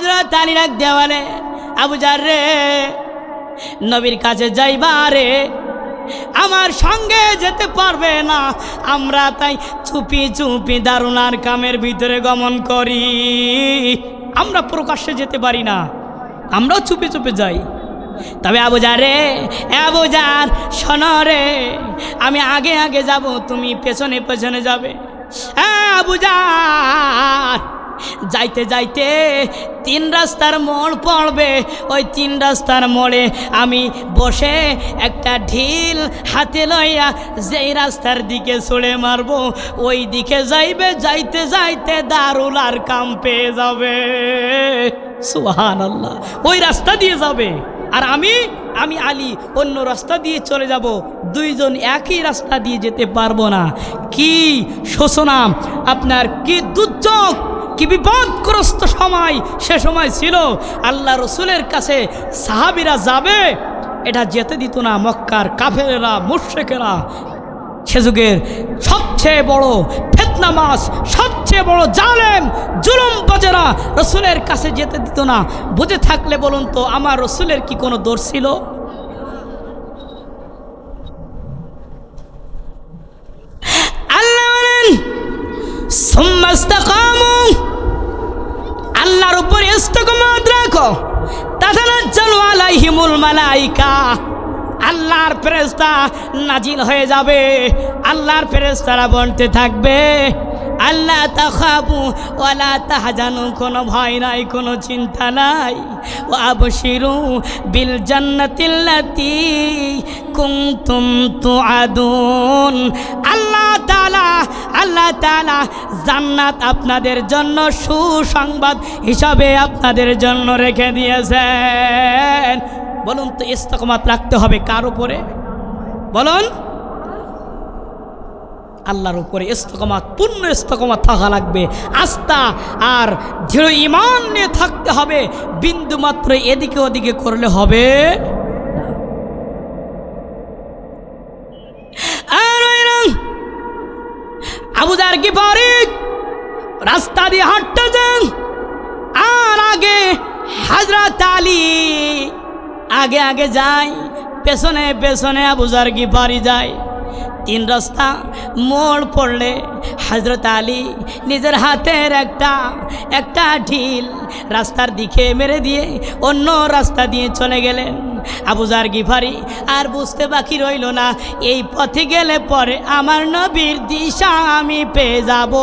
হযরত আলী ডাক দিয়া বলে, আবু জার রে, নবীর কাছে যাইবা রে, আমার সঙ্গে যেতে পারবে না। আমরা তাই চুপি চুপি দারুল আরকামের ভিতরে গমন করি, আমরা প্রকাশ্যে যেতে পারি না, আমরাও চুপি চুপি যাই। তবে আবু জার রে, আবু জার শোনো রে, আমি আগে আগে যাব, তুমি পেছনে পেছনে যাবে। হ্যাঁ আবু জার, যাইতে যাইতে 3 রাস্তার মোড় পড়বে, ওই 3 রাস্তার মোড়ে আমি বসে একটা ঢিল হাতে লইয়া যেই রাস্তার দিকে ছুঁড়ে মারবো, ওই দিকে যাইবে, যাইতে যাইতে দারুল আরকাম পেয়ে যাবে। সুবহানাল্লাহ, ওই রাস্তা দিয়ে যাবে, আর আমি আলী অন্য রাস্তা দিয়ে চলে যাব। দুইজন একই রাস্তা দিয়ে যেতে পারবো না। কি শোষণা, আপনার কি দুর্যোগ, কি বিপদগ্রস্ত সময় সে সময় ছিল। আল্লাহ রসুলের কাছে সাহাবীরা যাবে, এটা যেতে দিত না মক্কার কাফেরেরা, মুশরিকেরা। সে যুগের সবচেয়ে বড় ফিতনাবাজ, সবচেয়ে বড় জালেম জুলুমবাজেরা রসুলের কাছে যেতে দিত না। বুঝে থাকলে বলুন তো, আমার রসুলের কি কোনো দোষ ছিল? আল্লাহ বলেন, সুম্মা ইসতাকামু, আল্লাহর উপর ইস্তিকামত রাখো, তাতানাজ্জালু আলাইহিমুল মালাইকা, আল্লাহর ফেরেশতা নাজিল হয়ে যাবে, আল্লাহর ফেরেশতারা বলতে থাকবে, আল্লাহ তাখাফু ওয়ালা তাহজানু, কোনো ভয় নাই, কোনো চিন্তা নাই, ওয়া আবশিরু বিল জান্নাতিল্লাতী কুনতুম তুআদুন, আল্লাহ তাআলা জান্নাত আপনাদের জন্য সুসংবাদ হিসাবে আপনাদের জন্য রেখে দিয়েছেন। বলুন তো, ইস্তিকামত রাখতে হবে কার উপরে? বলুন, আল্লাহর উপরে ইস্তিকামত, পূর্ণ ইস্তিকামত থাকা লাগবে। আস্থা আর দৃঢ় ঈমান নিয়ে থাকতে হবে। বিন্দু মাত্র এদিকে ওদিকে করলে হবে। আবু যার গিফারি রাস্তা দিয়ে হাঁটতে যান, আর আগে হযরত আলী আগে আগে যায়, পেছনে পেছনে আবু যার গিফারি যায়। 3 রাস্তা মোড় পড়লে হযরত আলী নিজের হাতের একটা ঢিল রাস্তার দিকে মেরে দিয়ে অন্য রাস্তা দিয়ে চলে গেলেন। আবু যার গিফারি আর বুঝতে বাকি রইল না, এই পথে গেলে পরে আমার নবীর দিশা আমি পেয়ে যাব,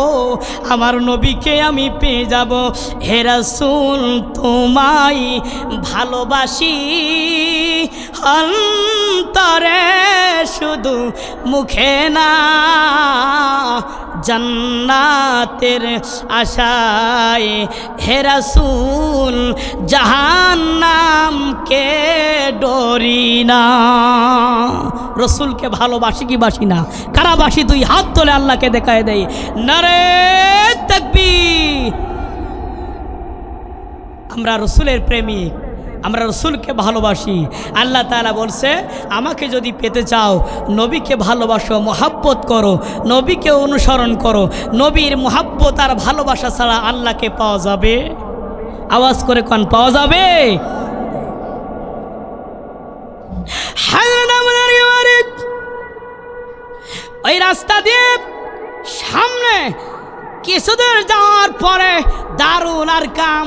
আমার নবীকে আমি পেয়ে যাব। হে রাসূল, তোমায় ভালোবাসি অন্তরে, শুধু মুখে না, জান্নাতের আশায়। হে রাসূল, জাহান্নামকে ডরি না। রসুলকে ভালোবাসি কি বাসি না? কারা বাসি? 2 হাত তোলে আল্লাহকে দেখায় দেয়। নারে তাকবীর। আমরা রসুলের প্রেমিক, আমরা রসুলকে ভালোবাসি। আল্লাহ তাআলা বলছে, আমাকে যদি পেতে চাও নবীকে ভালোবাসো, মহাব্বত করো, নবীকে অনুসরণ করো। নবীর মহাব্বত আর ভালোবাসা ছাড়া আল্লাহকে পাওয়া যাবে? আওয়াজ করে কোন পাওয়া যাবে? ওই রাস্তা দিয়ে সামনে কিছুদূর যাওয়ার পরে দারুল আরকাম,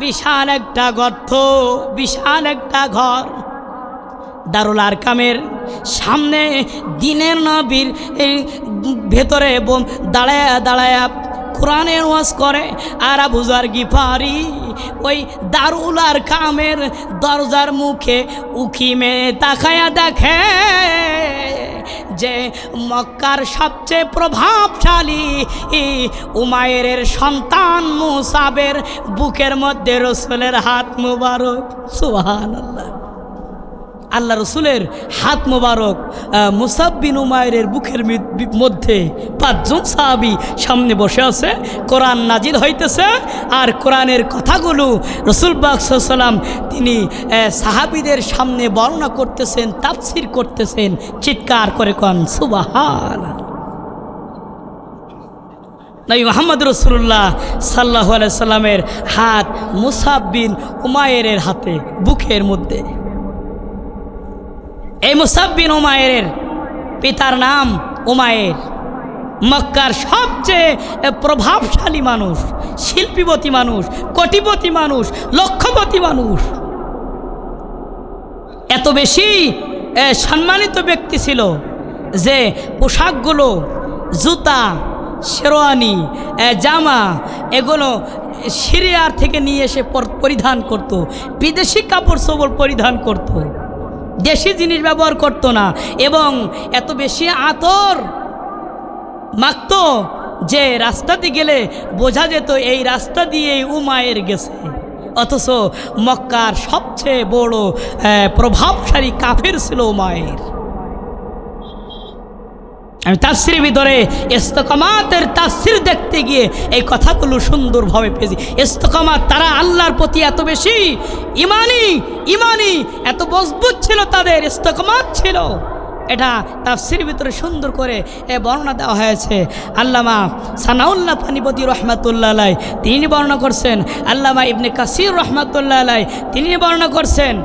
বিশাল একটা গর্ত, বিশাল একটা ঘর। দারুল আরকামের সামনে দিনের নবীর ভেতরে দাঁড়ায় দাঁড়ায় কোরআনের ওয়াজ করে। আর আবু যার গিফারি ওই দারুল আরকামের দরজার মুখে উকি মেরে তাকায়া দেখে যে মক্কার সবচেয়ে প্রভাবশালী উমাইরের সন্তান মুসাবের বুকের মধ্যে রসুলের হাত মুবারক। সুবহানাল্লাহ, আল্লাহ রসুলের হাত মুবারক মুসাব বিন উমাইরের বুকের মধ্যে 5 জন সাহাবী সামনে বসে আছে। কোরআন নাজিল হইতেছে, আর কোরআনের কথাগুলো রসুল পাক সাল্লাল্লাহু আলাইহি ওয়াসাল্লাম তিনি সাহাবীদের সামনে বর্ণনা করতেছেন, তাফসীর করতেছেন। চিৎকার করে কোন সুবহানাল্লাহ। নবী মুহাম্মদ রাসূলুল্লাহ সাল্লাল্লাহু আলাইহি সাল্লামের হাত মুসাব বিন উমায়েরের হাতে, বুকের মধ্যে। এই মুসাব বিন উমায়েরের পিতার নাম উমায়ের, মক্কার সবচেয়ে প্রভাবশালী মানুষ, শিল্পীপতি মানুষ, কোটিপতি মানুষ, লক্ষপতি মানুষ। এত বেশি সম্মানিত ব্যক্তি ছিল যে পোশাকগুলো, জুতা, শেরওয়ানি, জামা এগুলো সিরিয়ার থেকে নিয়ে এসে পরিধান করত। বিদেশি কাপড় চোপড় পরিধান করত, দেশি জিনিস ব্যবহার করত না। এবং এত বেশি আতর মাখত যে রাস্তাতে গেলে বোঝা যেত এই রাস্তা দিয়েই উমায়ের গেছে। অথচ মক্কার সবচেয়ে বড় প্রভাবশালী কাফের ছিল উমায়ের। আমি তাফসিরের ভিতরে ইস্তেকামাতের তাফসির দেখতে গিয়ে এই কথাগুলো সুন্দরভাবে পেয়েছি। ইস্তেকামাত, তারা আল্লাহর প্রতি এত বেশি ইমানি এত মজবুত ছিল, তাদের ইস্তেকামাত ছিল। এটা তাফসিরের ভিতরে সুন্দর করে বর্ণনা দেওয়া হয়েছে। আল্লামা সানাউল্লাহ পানিপতি রহমাতুল্লাহ আলাইহি তিনি বর্ণনা করছেন, আল্লামা ইবনে কাসির রহমাতুল্লাহ আলাইহি তিনি বর্ণনা করছেন,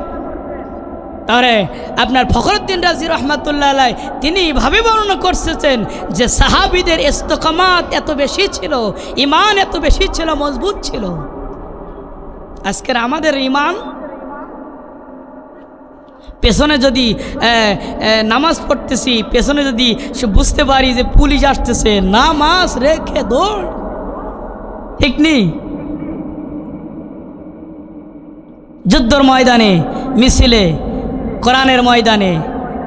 তাহলে আপনার ফখরুদ্দিন রাজি রহমাতুল্লাহ আলাইহি তিনি এভাবে বর্ণনা করছেন যে সাহাবীদের ইস্তেকামাত এত বেশি ছিল, ঈমান এত বেশি ছিল, মজবুত ছিল। আজকের আমাদের ঈমান, পেছনে যদি নামাজ পড়তেছি, পেছনে যদি বুঝতে পারি যে পুলিশ আসতেছে, নামাজ রেখে দৌড়, ঠিক নেই। যুদ্ধর ময়দানে, মিছিলে, কোরআনের ময়দানে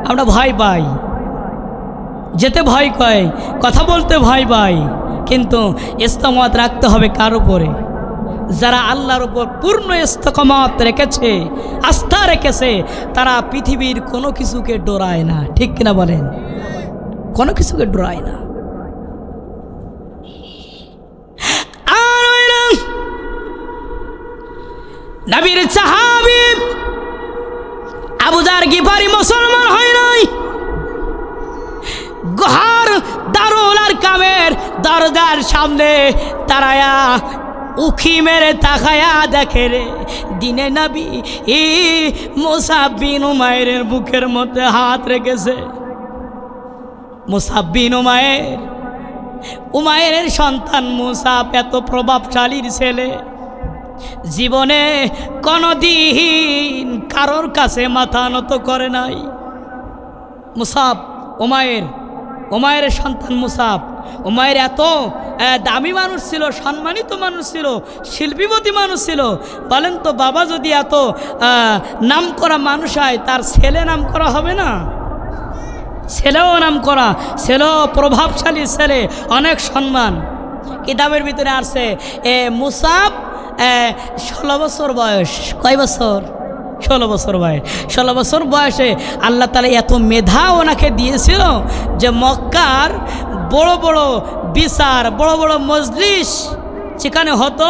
আমরা ভয় পাই, যেতে ভয় পাই, কথা বলতে ভয় পাই। কিন্তু ইস্তেকামাত রাখতে হবে কার উপরে? যারা আল্লাহর উপর পূর্ণ ইস্তেকামাত রেখেছে, আস্থা রেখেছে, তারা পৃথিবীর কোনো কিছুকে ডরায় না, ঠিক কিনা বলেন? কোনো কিছুকে ডরায় না। আর নবীর সাহাবী আবু যার গিফারি মুসলমান হয় নাই, গুহার দারুল আরকামের দরজার সামনে দাঁড়ায়া উখি মেরে তাকায়া দেখে রে দিনে নবী মুসাব বিন উমায়েরের বুকের মধ্যে হাত রেখেছে। মুসাব বিন উমায়েরের সন্তান মুসাব এত প্রভাবশালীর ছেলে, জীবনে কোনদিন কারোর কাছে মাথা নত করে নাই। মুসাব উমায়েরের সন্তান মুসাব। উমায়ের এত দামি মানুষ ছিল, সম্মানিত মানুষ ছিল, শিল্পীপতি মানুষ ছিল। বলেন তো, বাবা যদি এত নাম করা মানুষ হয়, তার ছেলে নাম করা হবে না? ছেলেও নাম করা, ছেলেও প্রভাবশালী ছেলে, অনেক সম্মান। কিতাবের ভিতরে আসছে মুসাব 16 বছর বয়স। কয় বছর? 16 বছর বয়স। 16 বছর বয়সে আল্লাহ তাআলা এত মেধা ওনাকে দিয়েছিল যে মক্কার বড় বড় বিচার, বড় বড় মজলিস যেখানে হতো,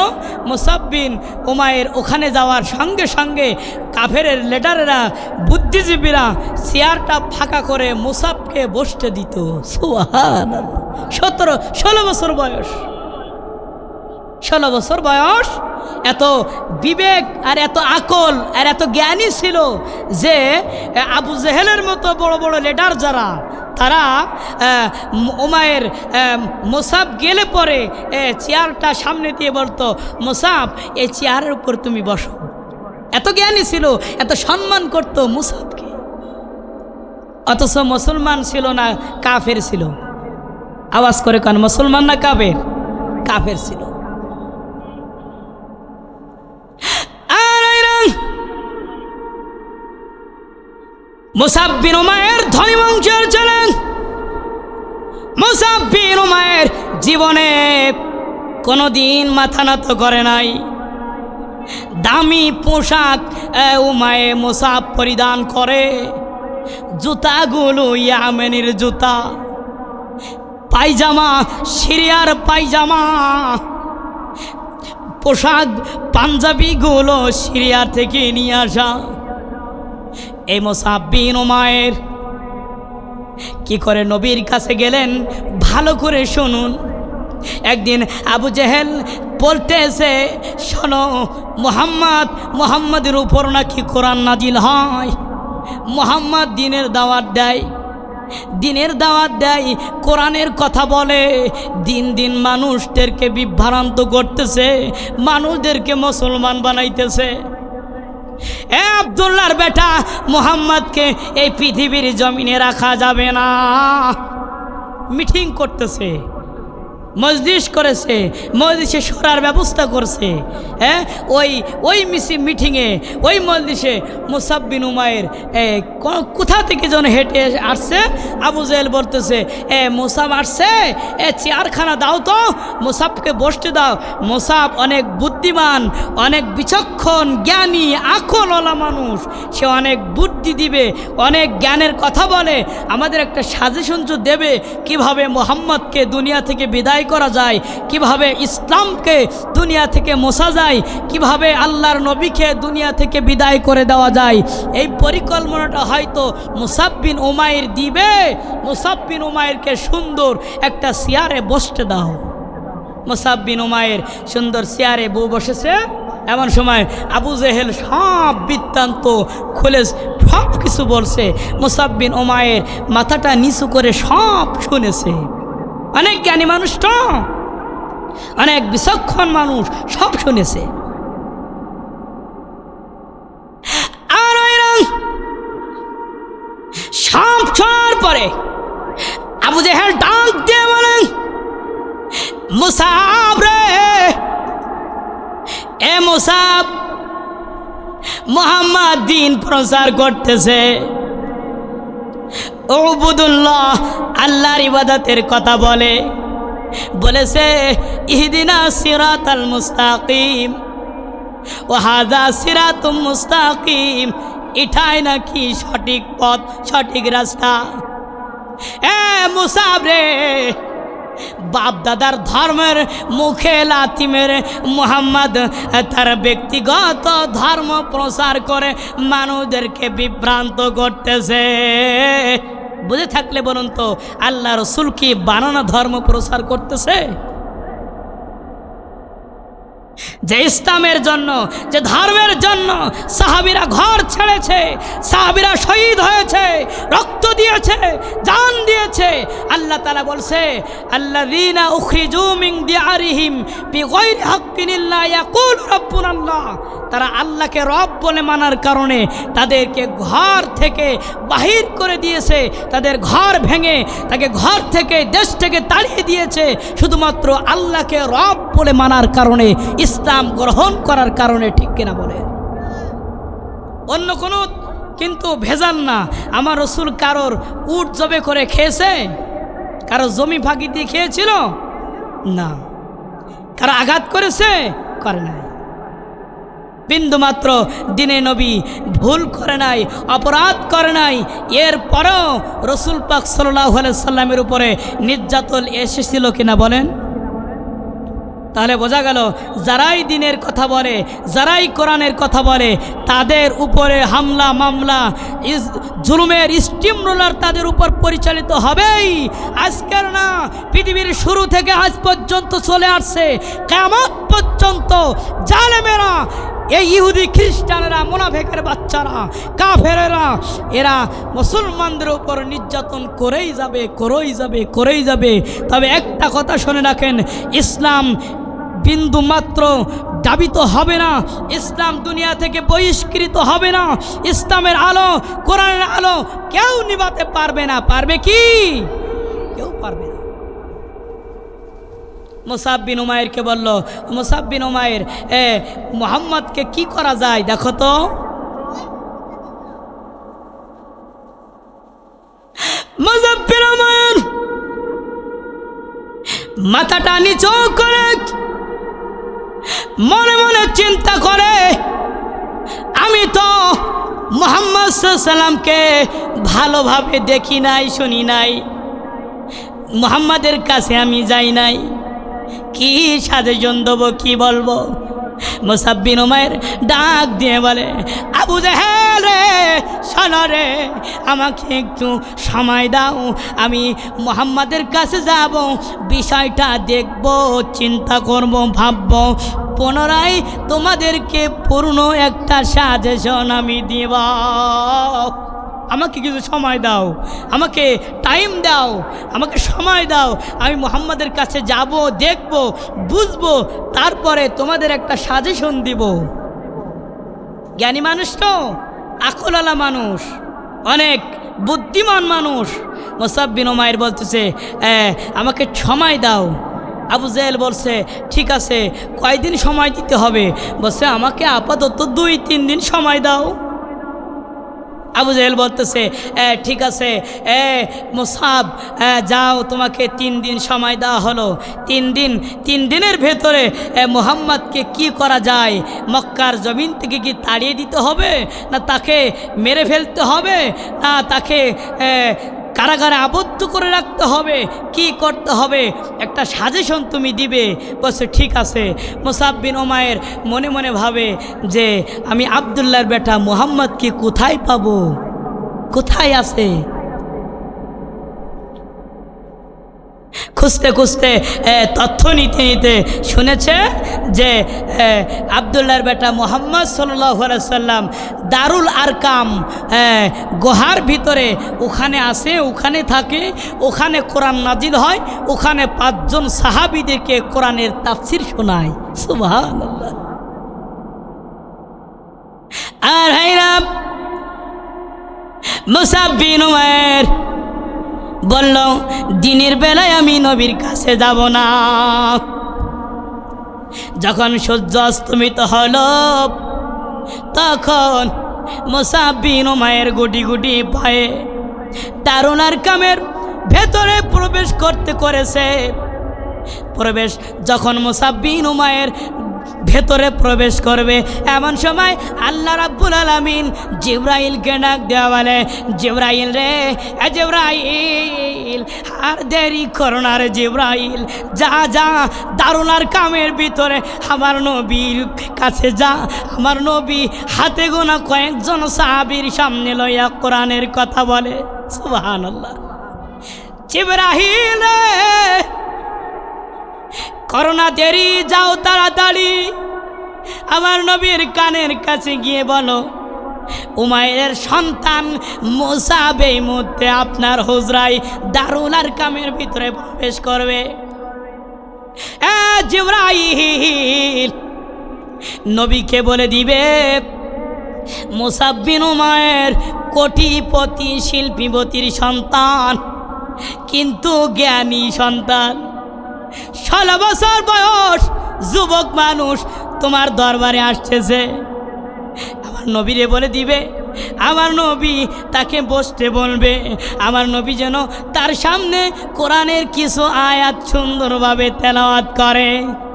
মুসাব বিন উমায়ের ওখানে যাওয়ার সঙ্গে সঙ্গে কাফেরের লিডাররা, বুদ্ধিজীবীরা চেয়ারটা ফাঁকা করে মুসাবকে বসতে দিত। সুবহানাল্লাহ। 16 বছর বয়স, 16 বছর বয়স। এত বিবেক আর এত আকল আর এত জ্ঞানী ছিল যে আবু জেহেলের মতো বড় বড় লিডার যারা, তারা উমায়ের মুসাব গেলে পরে চেয়ারটা সামনে দিয়ে বলতো, মুসাব এই চেয়ারের উপর তুমি বসো। এত জ্ঞানী ছিল, এত সম্মান করত মুসাবকে। অথচ মুসলমান ছিল না, কাফের ছিল। আওয়াজ করে কান, মুসলমান না কাফের? কাফের ছিল। মুসাব বিন উমায়ের ধনী বংশের ছিলেন। মুসাব বিন উমায়ের জীবনে কোনোদিন মাথা নত করে নাই। দামি পোশাক মুসাব পরিধান করে, জুতাগুলো ইয়ামেনের জুতা, পায়জামা সিরিয়ার পায়জামা, পোশাক পাঞ্জাবিগুলো সিরিয়া থেকে নিয়ে আসা। এই মুসাব বিন উমায়ের কি করে নবীর কাছে গেলেন, ভালো করে শুনুন। একদিন আবু জেহেল বলতেছে, শোনো, মুহাম্মাদের উপর নাকি কোরআন নাজিল হয়। মুহাম্মদ দিনের দাওয়াত দেয়, কোরআনের কথা বলে। দিন দিন মানুষদেরকে বিভ্রান্ত করতেছে, মানুষদেরকে মুসলমান বানাইতেছে। আব্দুল্লাহর বেটা মুহাম্মদকে এই পৃথিবীর জমিনে রাখা যাবে না। মিটিং করতেছে, মজলিস করেছে, মজলিসে সরার ব্যবস্থা করছে। ওই মিটিংয়ে, ওই মজলিসে মুসাব বিন উমাইর কোথা থেকে যেন হেঁটে আসছে। আবু জেহেল বলতেছে, মুসাব আসছে, চেয়ারখানা দাও তো, মুসাবকে বসতে দাও। মুসাব অনেক বুদ্ধিমান, অনেক বিচক্ষণ, জ্ঞানী, আকলওয়ালা মানুষ। সে অনেক বুদ্ধি দিবে, অনেক জ্ঞানের কথা বলে। আমাদের একটা সাজেশন দেবে কিভাবে মুহাম্মদকে দুনিয়া থেকে বিদায় করা যায়, কিভাবে ইসলামকে দুনিয়া থেকে মোছা যায়, কিভাবে আল্লাহর নবীকে দুনিয়া থেকে বিদায় করে দেওয়া যায়। এই পরিকল্পনাটা হয়তো মুসাব বিন উমাইর দিবে। মুসাব বিন উমাইরকে সুন্দর একটা চেয়ারে বসতে দাও। মুসাব বিন উমাইর সুন্দর চেয়ারে বসেছে। এমন সময় আবু জেহেল সব বৃত্তান্ত খুলে সব কিছু বলছে। মুসাব বিন উমাইর মাথাটা নিচু করে সব শুনেছে। অনেক জ্ঞানী মানুষ তো, অনেক বিচক্ষণ মানুষ, সব শুনেছে। আর সব শোনার পরে আবু জেহেল ডাক দিয়ে বলেন, মুসাব রে, এ মুসাব, মুহাম্মদ দিন প্রচার করতেছে, উবুদুল্লাহ, আল্লাহর ইবাদতের কথা বলেছে, ইহদিনা সিরাতাল মুস্তাকিম ওয়া হাযা সিরাতুম মুস্তাকিম, এটাই নাকি সঠিক পথ, সঠিক রাস্তা। মুসাব রে, বাপ দাদার ধর্মের মুখে লাথি মেরে মুহাম্মদ তার ব্যক্তিগত ধর্ম প্রচার করে মানুষদেরকে বিভ্রান্ত করতেছে। বুঝে থাকলে বলুন তো, আল্লাহ রসুল কি বানানো ধর্ম প্রচার করতেছে? যে ইসলামের জন্য, যে ধর্মের জন্য সাহাবীরা ঘর ছেড়েছে, সাহাবীরা শহীদ হয়েছে, রক্ত দিয়েছে, জান দিয়েছে। আল্লাহ তাআলা বলছে, আল্লাযীনা উখরিজু মিন দিয়ারিহিম বিগাইরি হাক্কিন ইল্লা ইয়াকুলু রাব্বুনাল্লাহ। তারা আল্লাহকে রব বলে মানার কারণে তাদেরকে ঘর থেকে বাহির করে দিয়েছে, তাদের ঘর ভেঙে তাকে ঘর থেকে, দেশ থেকে তাড়িয়ে দিয়েছে, শুধুমাত্র আল্লাহকে রব বলে মানার কারণে, ইসলাম গ্রহণ করার কারণে। ঠিক কিনা বলে? অন্য কোনো কিন্তু ভেজাল না। আমার রসুল কারোর উট জবে করে খেয়েছে? কারো জমি ফাঁকি দিয়ে খেয়েছিল? না। কারো আঘাত করেছে? করে নাই। বিন্দুমাত্র দিনে নবী ভুল করে নাই, অপরাধ করে নাই। এরপরেও রসুল পাক সাল্লাল্লাহু আলাইহি সাল্লামের উপরে নির্যাতন এসেছিল কিনা বলেন? তাহলে বোঝা গেল, যারাই দিনের কথা বলে, যারাই কোরআনের কথা বলে, তাদের উপরে হামলা, মামলা, জুলুমের স্টিম রোলার তাদের উপর পরিচালিত হবেই। আজকের না, পৃথিবীর শুরু থেকে আজ পর্যন্ত চলে আসছে, কিয়ামত পর্যন্ত জালেমেরা, এই ইহুদি খ্রিস্টানেরা, মুনাফিকের বাচ্চারা, কাফেরেরা, এরা মুসলমানদের উপর নির্যাতন করেই যাবে। তবে একটা কথা শুনে রাখেন, ইসলাম বিন্দু মাত্র দাবিত হবে না, ইসলাম দুনিয়া থেকে বহিষ্কৃত হবে না। ইসলামের আলো, কোরআনের আলো কেউ নিভাতে পারবে না। পারবে কি? কেউ পারবে না। মুসাব বিন উমাইরকে বলল, মুসাব বিন উমাইর, মুহাম্মদকে কি করা যায় দেখো তো। মুসাব বিন উমাইর মাথাটা নিচু করে মনে মনে চিন্তা করে, আমি তো মুহাম্মদ সাল্লাল্লাহু আলাইহি সাল্লামকে ভালোভাবে দেখি নাই, শুনি নাই, মুহাম্মাদের কাছে আমি যাই নাই, কি সাজেশন দেবো, কি বলবো? মুসাব বিন উমাইর ডাক দিয়ে বলে, আবু জাহেল রে, শোনো রে, আমাকে একটু সময় দাও, আমি মুহাম্মাদের কাছে যাব, বিষয়টা দেখব, চিন্তা করব, ভাবব, পুনরায় তোমাদেরকে পূর্ণ একটা সাজেশন আমি দিব। আমাকে কিছু সময় দাও, আমাকে টাইম দাও, আমাকে সময় দাও, আমি মুহাম্মাদের কাছে যাব, দেখব, বুঝবো, তারপরে তোমাদের একটা সাজেশন দিব। জ্ঞানী মানুষ তো, আকলওয়ালা মানুষ, অনেক বুদ্ধিমান মানুষ। মুসাব বিন উমাইর বলতেছে, আমাকে সময় দাও। আবু জাহেল বলছে, ঠিক আছে, কয়দিন সময় দিতে হবে? বলছে, আমাকে আপাতত 2-3 দিন সময় দাও। আবু জাহেল বলতেছে, ঠিক আছে মুসাব, যাও, তোমাকে 3 দিন সময় দেওয়া হলো। 3 দিনের ভেতরে মুহাম্মদকে কি করা যায়? মক্কার জমিন থেকে কি তাড়িয়ে দিতে হবে, না তাকে মেরে ফেলতে হবে, না তাকে কারাগারে আবদ্ধ করে রাখতে হবে, কি করতে হবে? একটা সাজেশন তুমি দিবে। বলছে, ঠিক আছে। মুসাব বিন উমাইর মনে মনে ভাবে যে আমি আবদুল্লাহর বেটা মুহাম্মদকে কোথায় পাবো, কোথায় আছে? খুঁজতে খুঁজতে, তথ্য নিতে নিতে শুনেছে যে আবদুল্লাহর বেটা মুহাম্মদ সাল্লাল্লাহু আলাইহি সাল্লাম দারুল আরকাম গুহার ভিতরে ওখানে আসে, ওখানে থাকে, ওখানে কোরআন নাজিল হয়, ওখানে 5 জন সাহাবীদেরকে কোরআনের তাফসীর শোনায়। সুবহানাল্লাহ। আর ভাইরা, মুসাব বিন উমাইর বলল, দিনের বেলায় আমি নবীর কাছে যাব না। যখন সূর্য অস্তমিত হলো, তখন মুসাব বিন উমাইর গুটি গুটি পায়ে দারুল আরকামের ভেতরে প্রবেশ করতে করেছে। যখন মুসাব বিন উমাইর ভেতরে প্রবেশ করবে, এমন সময় আল্লাহ রাব্বুল আলামিন জিবরাইলকে ডাক দেওয়া বলে, জিবরাইল রে, জিবরাইল, আর দেরি করো না রে জিবরাইল, যা যা দারুল আরকামের ভিতরে আমার নবীর কাছে যা। আমার নবী হাতে গোনা কয়েকজন সাহাবীর সামনে লইয়া কোরআনের কথা বলে। সুবহানাল্লাহ। জিবরাইল রে, করোনা দেরি, যাও তাড়াতাড়ি আমার নবীর কানের কাছে গিয়ে বলো, উমাইরের সন্তান মুসাব এই মুহূর্তে আপনার হুজরায় দারুল আরকামের ভিতরে প্রবেশ করবে। জিবরাইল নবীকে বলে দিবে, মুসাব বিন উমাইর কোটিপতি শিল্পীবতীর সন্তান, কিন্তু জ্ঞানী সন্তান, 16 বছর বয়স, যুবক মানুষ তোমার দরবারে আসতেছে। আমার নবীরে বলে দিবে, আমার নবী তাকে বসতে বলবে, আমার নবী যেন তার সামনে কোরআনের কিছু আয়াত সুন্দরভাবে তেলাওয়াত করে।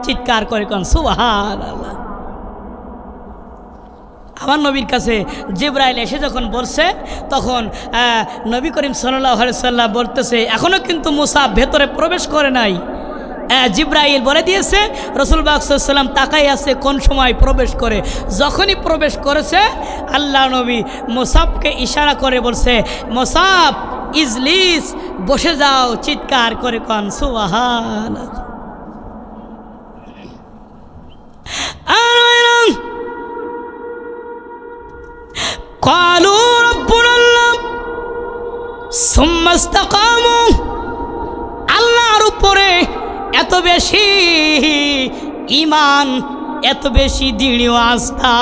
চিৎকার করে কোন সুবহানাল্লাহ। আমার নবীর কাছে জিবরাইল এসে যখন বলছে, তখন নবী করিম সাল্লাল্লাহু আলাইহি সাল্লাম বলতেছে, এখনও কিন্তু মুসাব ভেতরে প্রবেশ করে নাই। জিবরাইল বলে দিয়েছে, রাসূল পাক সাল্লাল্লাহু আলাইহি ওয়াসাল্লাম তাকাই আছে কোন সময় প্রবেশ করে। যখনই প্রবেশ করেছে, আল্লাহ নবী মুসাবকে ইশারা করে বলছে, মুসাব ইজলিস, বসে যাও। চিৎকার করে কোন সুবহানাল্লাহ। ক্বালু রাব্বুনা আল্লাহ সুম্মা ইসতাকামু, আল্লাহর উপরে এত বেশি ঈমান, এত বেশি দৃঢ় আস্থা।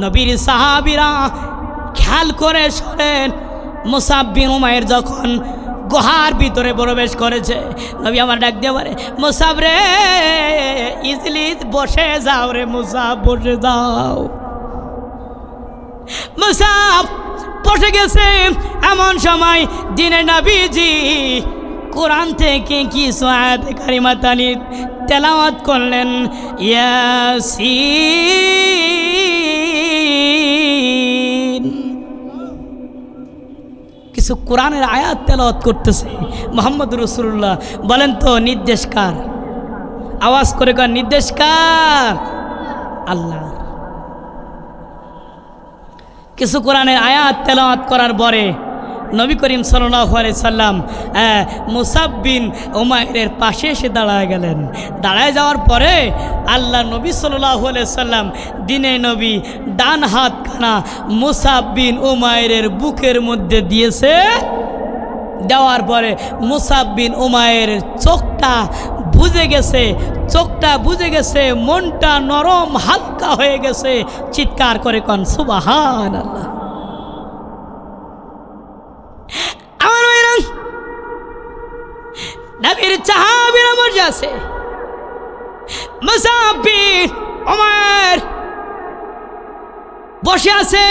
নবীর সাহাবীরা খেয়াল করে শোনেন, মুসাব বিন উমাইর যখন গুহার ভিতরে প্রবেশ করেছে, নবী আমার ডাক দিয়ে বলে, মুসাব রে, ইজলিস, বসে যাও রে মুসাব, বসে যাও। মুসাব বসে গেছে। এমন সময় দিনে নবীজি কোরআন থেকে কিছু আয়াত কারিমা তেলাওয়াত করলেন। ইয়াসিন, কিছু কোরআনের আয়াত তেলাওয়াত করতেছে মুহাম্মদ রাসূলুল্লাহ। বলেন তো নির্দেশ কার? আওয়াজ করে কার নির্দেশ কার? আল্লাহ। কিছু কোরআনের আয়াত তেলাওয়াত করার পরে নবী করিম সাল্লাল্লাহু আলাইহি সাল্লাম মুসাব বিন উমাইরের পাশে এসে দাঁড়ায় গেলেন। দাঁড়ায় যাওয়ার পরে আল্লাহ নবী সাল্লাল্লাহু আলাইহি সাল্লাম দিনে নবী ডান হাত খানা মুসাব বিন উমাইরের বুকের মধ্যে দিয়েছে। দেওয়ার পরে মুসাব বিন উমাইরের চোখটা বুঝে গেছে, মনটা নরম হালকা হয়ে গেছে। চিৎকার করে কোন সুবহানাল্লাহ। আমার ভাইরা, নবীর সাহাবীরা মরে আছে। মুসাব বিন উমাইর বসে আছে,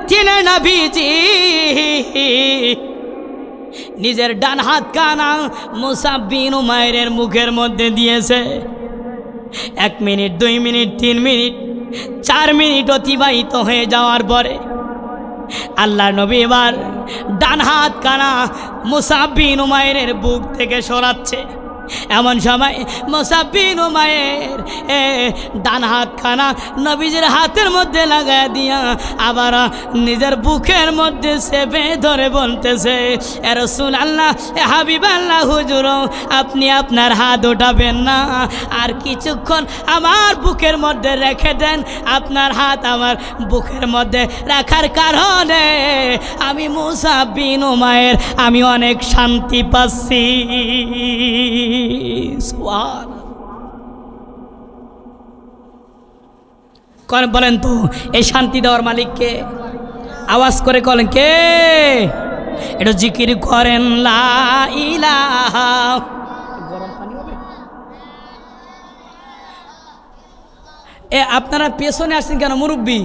তিনি নবীজি নিজের ডান হাত কানা মুসাব বিন উমাইরের মুখের মধ্যে দিয়েছে। 1 মিনিট, 2 মিনিট, 3 মিনিট, 4 মিনিট অতিবাহিত হয়ে যাওয়ার পরে আল্লাহ নবী এবার ডান হাত কানা মুসাব বিন উমাইরের বুক থেকে সরাচ্ছে। এমন সময় মুসাব বিন উমাইর ডান হাত খানা নবীজির হাতের মধ্যে লাগায় দিয়া আবার নিজের বুকের মধ্যে চেপে ধরে বলতেছে, এ রাসূলুল্লাহ, এ হাবিবাল্লাহ, হুজুর আপনি আপনার হাত উঠাবেন না, আর কিছুক্ষণ আমার বুকের মধ্যে রেখে দেন। আপনার হাত আমার বুকের মধ্যে রাখার কারণে আমি মুসাব বিন উমাইর আমি অনেক শান্তি পাচ্ছি। বলেন তো এই শান্তি দেওয়ার মালিককে? আওয়াজ করে বলেন কে? এটা জিকির করেন লা ইলাহা। গরম পানি হবে? আপনারা পেছনে আসছেন কেন? মুরব্বী,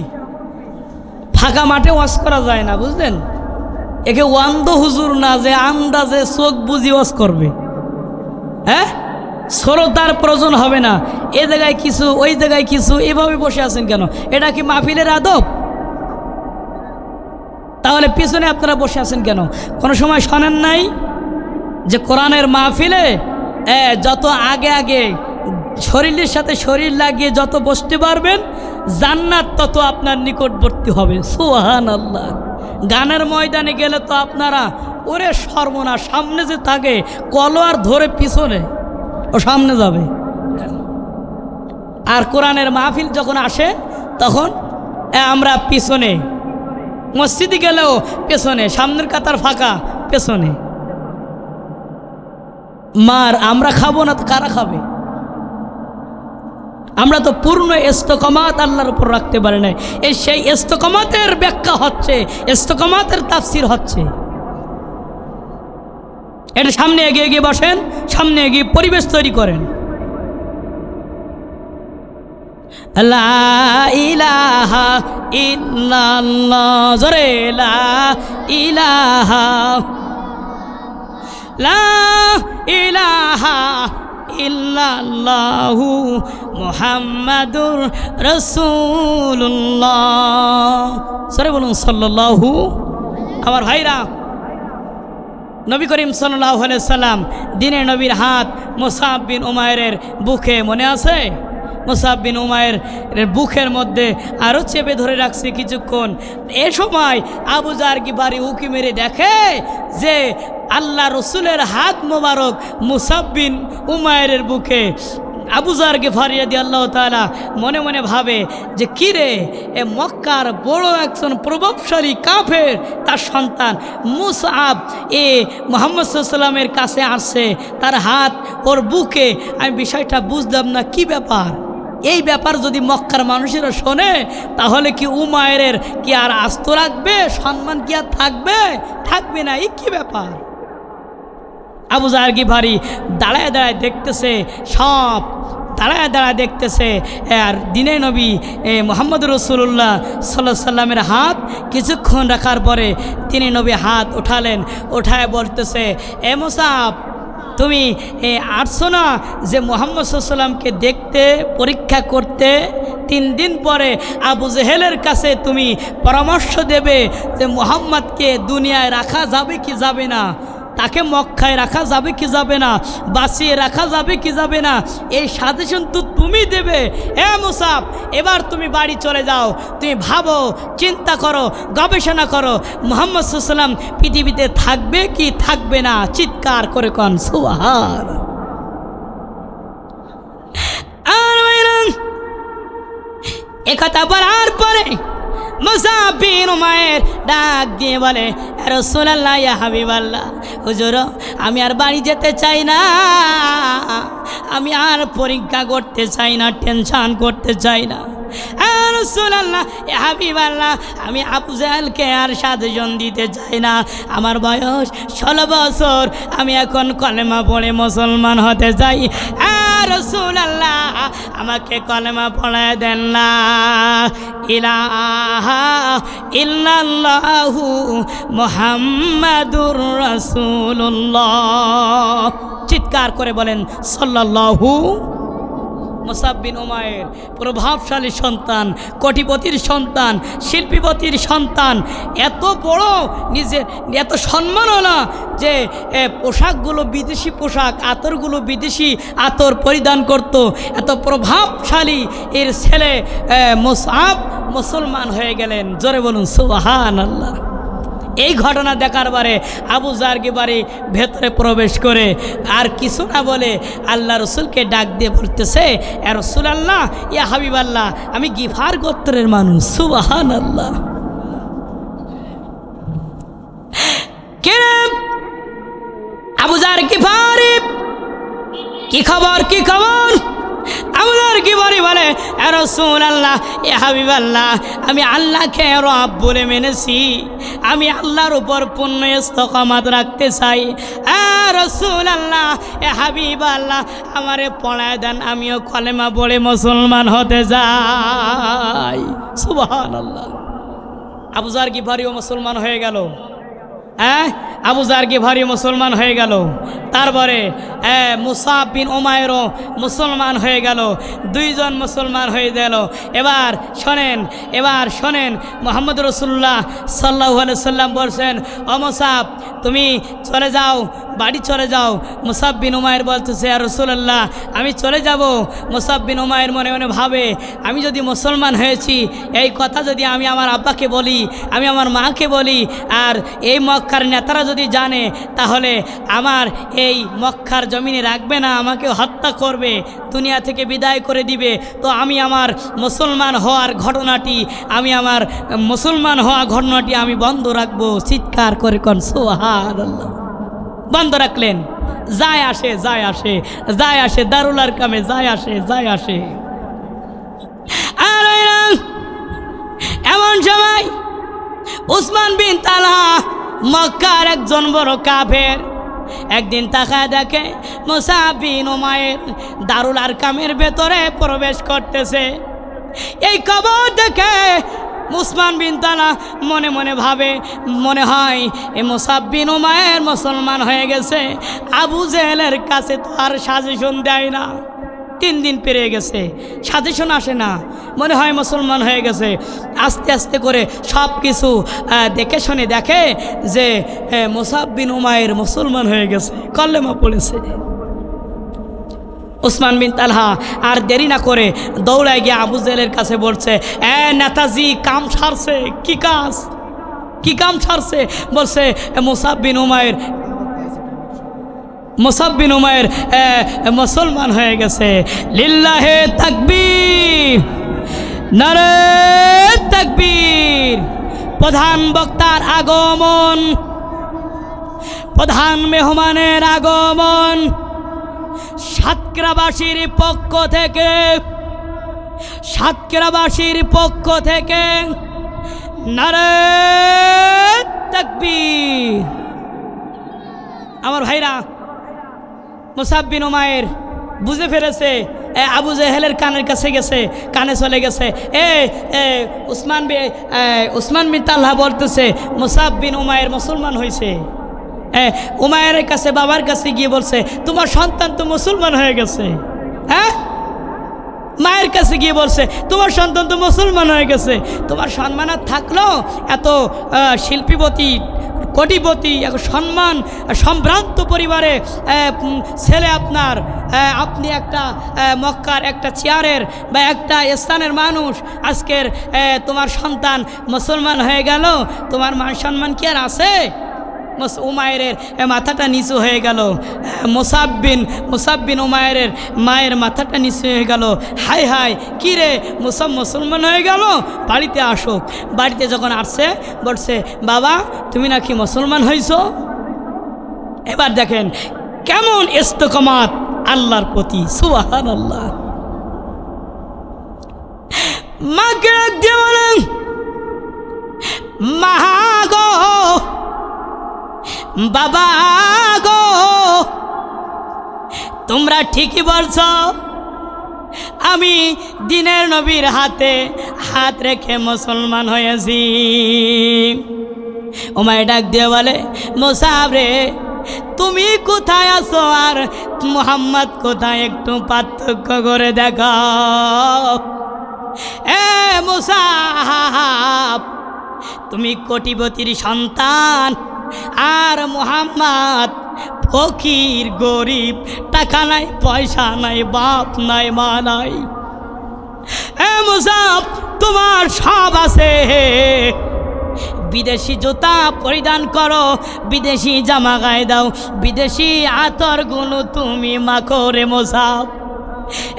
ফাঁকা মাঠে ওয়াজ করা যায় না, বুঝলেন? একে ওয়ান্দ হুজুর না যে আন্দাজে চোখ বুঝি ওয়াজ করবে। হ্যাঁ, শ্রোতার প্রয়োজন হবে না। এ জায়গায় কিছু, ওই জায়গায় কিছু, এভাবে বসে আছেন কেন? এটা কি মাহফিলের আদব? তাহলে পিছনে আপনারা বসে আছেন কেন? কোনো সময় শোনেন নাই যে কোরআনের মাহফিলে যত আগে আগে শরীরের সাথে শরীর লাগিয়ে যত বসতে পারবেন জান্নাত তত আপনার নিকটবর্তী হবে। সুবহানাল্লাহ। গানের ময়দানে গেলে তো আপনারা ওরে সর্বনাশ, সামনে যে থাকে কলোয়ার ধরে পিছনে ও সামনে যাবে। আর কোরআনের মাহফিল যখন আসে তখন আমরা পিছনে, মসজিদে গেলেও পেছনে, সামনের কাতার ফাঁকা, পেছনে। মার আমরা খাবো না তো কারা খাবে? আমরা তো পূর্ণ ইস্তেকামাত আল্লাহর উপর রাখতে পারি না। সেই ইস্তেকামাতের ব্যাখ্যা হচ্ছে, ইস্তেকামাতের তাফসীর হচ্ছে। এটা সামনে এগিয়ে গিয়ে বসেন, সামনে এগিয়ে পরিবেশ তৈরি করেন। লা ইলাহা ইল্লাল্লাহ, জোরে লা ইলাহা, লা ইলাহা ইল্লাল্লাহু মুহাম্মাদুর রাসূলুল্লাহ। সরে বলুন সাল্লাল্লাহু। আমার ভাইরা, নবী করিম সাল্লাল্লাহু আলাইহি সাল্লাম দিনে নবীর হাত মুসাব বিন উমাইরের বুকে, মনে আছে? মুসাব বিন উমাইরের বুকের মধ্যে আরও চেপে ধরে রাখছে কিছুক্ষণ। এ সময় আবু জার গিফারি উকি মেরে দেখে যে আল্লাহ রসুলের হাত মোবারক মুসাব বিন উমাইরের বুকে। আবু জার গিফারি রাদিয়াল্লাহু তাআলা মনে মনে ভাবে যে কিরে, এ মক্কার বড় একজন প্রভাবশালী কাফের, তার সন্তান মুসআব মুহাম্মদ সাল্লাল্লাহু আলাইহি ওয়াসাল্লামের কাছে আসছে, তার হাত ওর বুকে। আমি বিষয়টা বুঝলাম না, কি ব্যাপার? এই ব্যাপার যদি মক্কার মানুষেরা শোনে তাহলে কি উমাইরের কি আর আস্ত রাখবে? সম্মান কি আর থাকবে? থাকবে না। এই কি ব্যাপার? আবু জার গিফারি দাঁড়ায় দাঁড়ায় দেখতেছে, সব দাঁড়ায় দাঁড়ায় দেখতেছে। আর দিনে নবী মুহাম্মদ রাসূলুল্লাহ সাল্লাল্লাহু আলাইহি সাল্লামের হাত কিছুক্ষণ রাখার পরে তিনি নবী হাত উঠালেন, উঠায় বলতেছে, এ মুসাব, তুমি আসছো না যে মুহাম্মদ সাল্লাল্লাহু আলাইহি সাল্লামকে দেখতে, পরীক্ষা করতে? 3 দিন পরে আবু জেহেলের কাছে তুমি পরামর্শ দেবে যে মুহাম্মদকে দুনিয়ায় রাখা যাবে কি যাবে না। তাকে মক্কায় রাখা যাবে কি যাবে না, বাঁচিয়ে রাখা যাবে কি যাবে না, এই সাজেশন তো তুমি দেবে। হে মুসাব, এবার তুমি বাড়ি চলে যাও, তুমি ভাবো, চিন্তা করো, গবেষণা করো, মুহাম্মদ সাল্লাল্লাহু আলাইহি ওয়াসাল্লাম পৃথিবীতে থাকবে কি থাকবে না। চিৎকার করে কোন সুবহান। আর একথা বলার পরে মুসাব বিন উমাইর ডাক দিয়ে বলে, রাসূলুল্লাহ ইয়া হাবিবাল্লাহ, হুজুর আমি আর বাড়ি যেতে চাই না, আমি আর পরীক্ষা করতে চাই না, টেনশন করতে চাই না। রাসূলুল্লাহ ইয়া হাবিবাল্লাহ, আমি আবু জাহেলকে আর সাজেশন দিতে চাই না, আমার বয়স 16 বছর, আমি এখন কলেমা পড়ে মুসলমান হতে চাই। রাসূলুল্লাহ আমাকে কলেমা পড়ায় দেন না, ইলাহা ইল্লাল্লাহু মুহাম্মাদুর রাসূলুল্লাহ। চিৎকার করে বলেন সাল্লাল্লাহু। মুসাব বিন উমাইর প্রভাবশালী সন্তান, কোটিপতির সন্তান, শিল্পীপতির সন্তান, এত বড় নিজের এত সম্মাননা যে পোশাকগুলো বিদেশি পোশাক, আতরগুলো বিদেশি আতর পরিধান করত। এত প্রভাবশালী এর ছেলে মুসাব মুসলমান হয়ে গেলেন। জোরে বলুন সুবহানাল্লাহ। এই ঘটনা দেখার পরে আবু জার গিফারি ভেতরে প্রবেশ করে আর কিছু না বলে আল্লাহ রসুলকে ডাক দিয়ে বলতেছে, এ রাসূলুল্লাহ ইয়া হাবিবাল্লাহ, আমি গিফার গোত্রের মানুষ। সুবহানাল্লাহ। কে আবু জার গিফারি, কি খবর কি খবর? আবু জার গিফারি বলে, এ রাসূলুল্লাহ ইয়া হাবিবাল্লাহ, আমি আল্লাহকে রব বলে মেনেছি, আমি আল্লাহর উপর পূর্ণ ইস্তেকামাত রাখতে চাই। রাসূলুল্লাহ ইয়া হাবিবাল্লাহ, আমারে পড়ায় দেন, আমিও কলেমা পড়ে মুসলমান হতে যাই। সুবহানাল্লাহ। আবু জার গিফারিও মুসলমান হয়ে গেল। আবু জার গিফারি মুসলমান হয়ে গেল। তারপরে মুসাব বিন উমাইরও মুসলমান হয়ে গেল। দুইজন মুসলমান হয়ে গেল। এবার শোনেন মুহাম্মদ রাসূলুল্লাহ সাল্লাল্লাহু আলাইহি সাল্লাম বলছেন, ও মুসাব তুমি চলে যাও, বাড়ি চলে যাও। মুসাব বিন উমাইর বলতেছে, আর রাসূলুল্লাহ আমি চলে যাব। মুসাব বিন উমাইর মনে মনে ভাবে, আমি যদি মুসলমান হয়েছি, এই কথা যদি আমি আমার আব্বাকে বলি, আমি আমার মাকে বলি, আর এই মক্কার নেতারা যদি জানে, তাহলে আমার এই মক্কার জমিনে রাখবে না, আমাকে হত্যা করবে, দুনিয়া থেকে বিদায় করে দিবে। তো আমি আমার মুসলমান হওয়ার ঘটনাটি আমি বন্ধ রাখবো। চিৎকার করে কোন সুবহানাল্লাহ। বন্ধ রাখলেন। যায় আসে দারুল আরকামে যায় আসে। আর এমন সময় উসমান বিন তালহা, মক্কার একজন বড় কাফের, একদিন তাকায় দেখে মুসাব বিন উমাইর দারুল আরকামের ভেতরে প্রবেশ করতেছে। এই খবর দেখে উসমান বিন তালহা মনে মনে ভাবে, মনে হয় এই মুসাব বিন উমাইর মুসলমান হয়ে গেছে। আবু জেহেলের কাছে তো আর সাজেশন দেয় না, 3 দিন পেরিয়ে গেছে, সাজেশন আসে না, মনে হয় মুসলমান হয়ে গেছে। আস্তে আস্তে করে সব কিছু দেখে শুনে দেখে যে মুসাব বিন উমাইর মুসলমান হয়ে গেছে, কলেমা পড়েছে। উসমান বিন তালহা আর দেরি না করে দৌড়ায় গিয়ে আবু জেহেলের কাছে বলছে, নেতাজি কাম ছাড়ছে। কি কাম ছাড়ছে? বলছে মুসাব বিন উমাইর মুসলমান হয়ে গেছে। লিল্লাহে তাকবীর, নারে তাকবীর। প্রধান বক্তার আগমন, প্রধান মেহমানের আগমন, সাতক্ষীরাবাসীর পক্ষ থেকে নারে তাকবীর। আমার ভাইরা, মুসাব বিন উমাইর বুঝে ফেলেছে আবু জেহেলের কানে চলে গেছে। উসমান বিন তালহা বলতেছে মুসাব বিন উমাইর মুসলমান হয়েছে। উমাইরের কাছে, বাবার কাছে গিয়ে বলছে, তোমার সন্তান তো মুসলমান হয়ে গেছে। মায়ের কাছে গিয়ে বলছে, তোমার সন্তান তো মুসলমান হয়ে গেছে। তোমার সম্মান থাকলো, এত শিল্পীপতি কোটিপতি এক সম্মান সম্ভ্রান্ত পরিবারে ছেলে আপনার, আপনি একটা মক্কার একটা চেয়ারের বা একটা স্থানের মানুষ, আজকের তোমার সন্তান মুসলমান হয়ে গেল, তোমার মান সম্মান কি আর আছে? উমায়ের মাথাটা নিচু হয়ে গেল, মুসাব বিন উমায়ের মায়ের মাথাটা নিচু হয়ে গেল। হায় হায় কি রে, মুসলমান হয়ে গেল, বাড়িতে আসুক। বাড়িতে যখন আসছে বলছে, বাবা তুমি নাকি মুসলমান হইছো। এবার দেখেন কেমন ইস্তেকামাত আল্লাহর প্রতি, সুবহানাল্লাহ। মাকে ডাক দিয়ে বলেন, মা গো, বাবা গো, তোমরা ঠিকই বলছ, আমি দিনের নবীর হাতে হাত রেখে মুসলমান হয়েছি। উমাইর ডাক দিয়ে বলে, মুসাব রে, তুমি কোথায় আছো আর মুহাম্মদ কোথায়, একটু পার্থক্য করে দেখাও। মুসাব, তুমি কোটিপতির সন্তান আর মুহাম্মদ ফকির গরিব, টাকা নাই পয়সা নাই, বাপ নাই মা নাই। মুসাব, তোমার সব আছে, বিদেশি জুতা পরিধান করো, বিদেশি জামা গায়ে দাও, বিদেশি আতর গুলো তুমি মাখো রে মুসাব।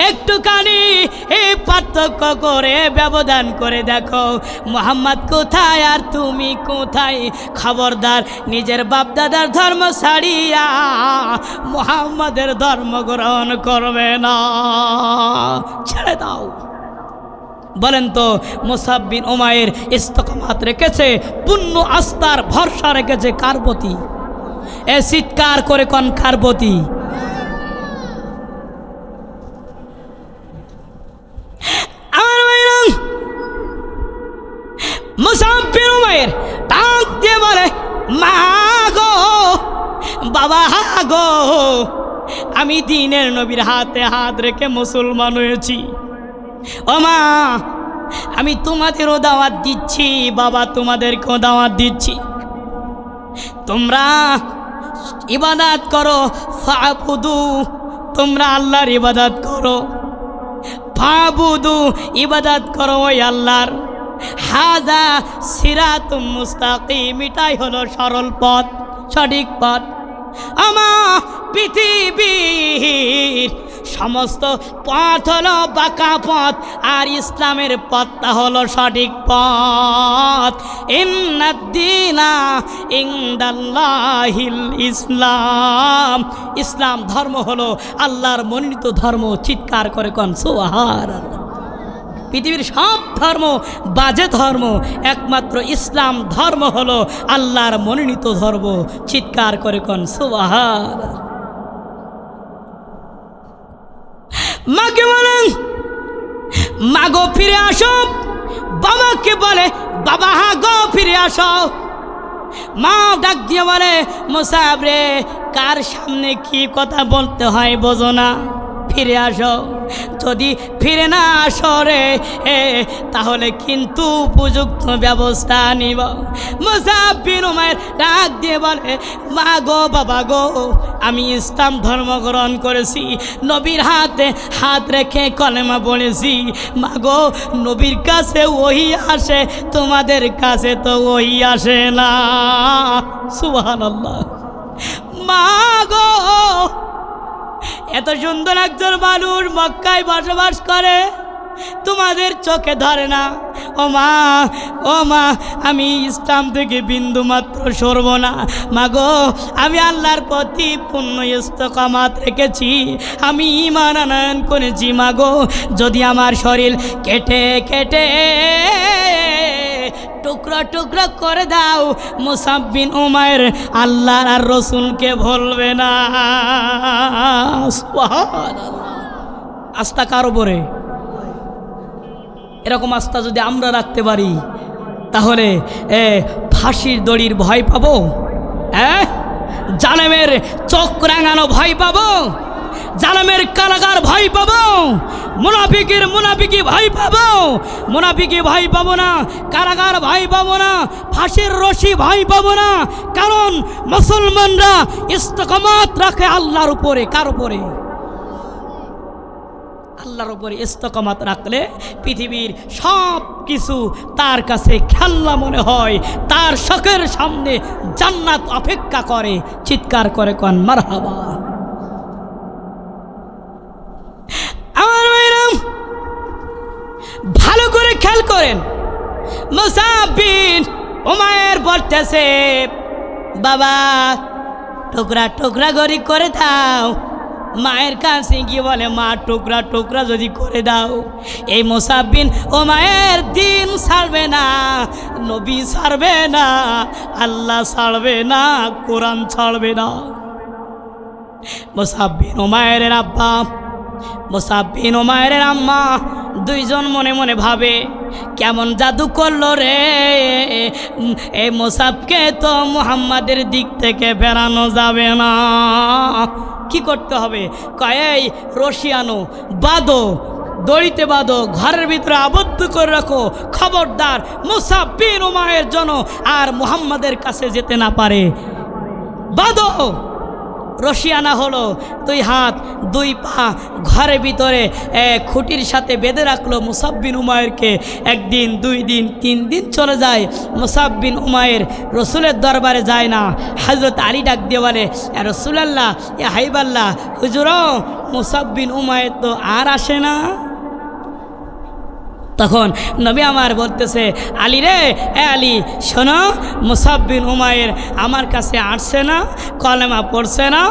একটুখানি এই পার্থক্য করে ব্যবধান করে দেখো, মুহাম্মদ কোথায় আর তুমি কোথায়। খবরদার নিজের বাপদাদার ধর্ম ছাড়িয়া মুহাম্মদের ধর্ম গ্রহণ করবে না, ছেড়ে দাও। বলেন তো, মুসাব বিন উমাইর ইস্তেকামাত রেখেছে, পূর্ণ আস্থার ভরসা রেখেছে কার প্রতি? চিৎকার করে কোন কার প্রতি? মুসাব বিন উমাইর ডাক দিয়ে বলে, মা গো, বাবা গো, আমি দিনের নবীর হাতে হাত রেখে মুসলমান হয়েছি। ও মা, আমি তোমাদেরও দাওয়াত দিচ্ছি, বাবা তোমাদেরকেও দাওয়াত দিচ্ছি, তোমরা ইবাদত করো, ফাবুদু, তোমরা আল্লাহর ইবাদত করো, ফাবুদু, ইবাদত করো ওই আল্লাহর। হাজা সিরাতুম মুস্তাকিম, এটাই হলো সরল পথ, সঠিক পথ। আমার পৃথিবীর সমস্ত পথ হলো বাঁকা পথ, আর ইসলামের পথটা হলো সঠিক পথ। ইন্নাদ-দীনা ইনদাল্লাহিল ইসলাম, ইসলাম ধর্ম হলো আল্লাহর মনোনীত ধর্ম। চিৎকার করে কোন সুবহানাল্লাহ। পৃথিবীর সব ধর্ম বাজে ধর্ম, একমাত্র ইসলাম ধর্ম হলো আল্লাহর মনোনীত ধর্ম। চিৎকার করে কোন সুবহানাল্লাহ। মাকে বলেন, মাগো ফিরে আসো। বাবাকে বলে, বাবা গো ফিরে আসো। মা ডাক দিয়ে বলে, মুসাব রে, কার সামনে কি কথা বলতে হয় বোঝো না, ফিরে আসো। যদি ফিরে না আসো রে, তাহলে কিন্তু উপযুক্ত ব্যবস্থা নিব। মুসাব বিন উমাইর ডাক দিয়ে বলে, মা গো, বাবা গো, আমি ইসলাম ধর্ম গ্রহণ করেছি, নবীর হাতে হাত রেখে কলেমা পড়েছি। মা গো, নবীর কাছে ওহী আসে, তোমাদের কাছে তো ওহী আসে না। সুবহানাল্লাহ। মা গো, এত সুন্দর একজন মানুষ মক্কায় বসবাস করে, তোমাদের চোখে ধরে না। ও মা, আমি ইসলাম থেকে বিন্দু মাত্র সরব না। মাগো, আমি আল্লাহর প্রতি পূর্ণ ইস্তেকামাত রেখেছি, আমি ঈমান আনয়ন করেছি। মাগো, যদি আমার শরীর কেটে কেটে টুকরা টুকরা করে দাও, মুসাব বিন উমাইর আল্লাহ আর রসুলকে ভুলবে না। সুবহানাল্লাহ। আস্থা কার উপরে? এরকম আস্থা যদি আমরা রাখতে পারি, তাহলে ফাঁসির দড়ির ভয় পাবো? জালেমের চোখ রাঙানো ভয় পাবো? জালেমের কারাগার ভয় পাবো, মুনাফিকের মুনাফিকি ভয় পাবো, মুনাফিকি ভয় পাবো না, কারাগার ভয় পাবো না, ফাঁসির রশি ভয় পাবো না। কারণ মুসলমানরা ইস্তেকামত রাখে আল্লাহর উপরে। কার উপরে? আল্লাহর উপরে ইস্তেকামত রাখলে পৃথিবীর সব কিছু তার কাছে খেলনা মনে হয়, তার শখের সামনে জান্নাত অপেক্ষা করে। চিৎকার করে কোন মারহাবা। আমার ভাইরা ভালো করে খেয়াল করেন, মুসআব বিন উমাইর বলতেছে, বাবা টুকরা টুকরা গরি করে দাও। মায়ের কাছে গিয়ে বলে, মা টুকরা টুকরা যদি করে দাও, এই মুসআব বিন উমাইর দিন ছাড়বে না, নবী ছাড়বে না, আল্লাহ ছাড়বে না, কোরআন ছাড়বে না। মুসআব বিন উমাইরের আব্বা, মুসআব বিন উমাইরের আম্মা দুইজন মনে মনে ভাবে, কেমন জাদু করলো রে, এই মুসআবকে তো মুহাম্মাদের দিক থেকে ফেরানো যাবে না। কি করতে হবে? কয় রশি আনো, বাঁধো, দড়িতে বাঁধো, ঘরের ভিতরে আবদ্ধ করে রাখো, খবরদার মুসআব বিন উমাইর যেন আর মুহাম্মাদের কাছে যেতে না পারে। বাঁধো। রশি আনা হলো, 2 হাত 2 পা ঘরের ভিতরে খুঁটির সাথে বেঁধে রাখলো মুসআব বিন উমাইরকে। 1 দিন 2 দিন 3 দিন চলে যায়, মুসআব বিন উমাইর রসুলের দরবারে যায় না। হযরত আলী ডাক দিয়ে বলে, ইয়া রাসূলুল্লাহ, ইয়া হাবিবাল্লাহ, হুজুর মুসআব বিন উমাইর তো আর আসে না। তখন নবী আমার বলতেছে, আলী রে, আলী শোনো, মুসআব বিন উমাইর আমার কাছে আসছে না, কলেমা পড়ছে না।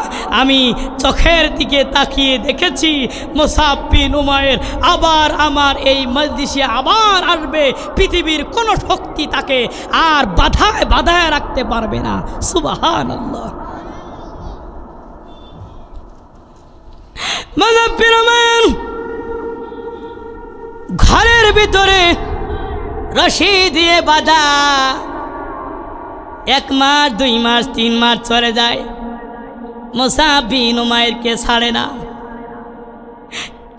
আমি চোখের দিকে তাকিয়ে দেখেছি মুসআব বিন উমাইর আবার আমার এই মজলিসে আবার আসবে। পৃথিবীর কোনো শক্তি তাকে আর বাধায় রাখতে পারবে না। সুবহানাল্লাহ। মুসআব বিন উমাইর ঘরের ভিতরে রশি দিয়ে বাঁধা, 1 মাস 2 মাস 3 মাস চলে যায়, মুসআব বিন উমাইরকে ছাড়ে না।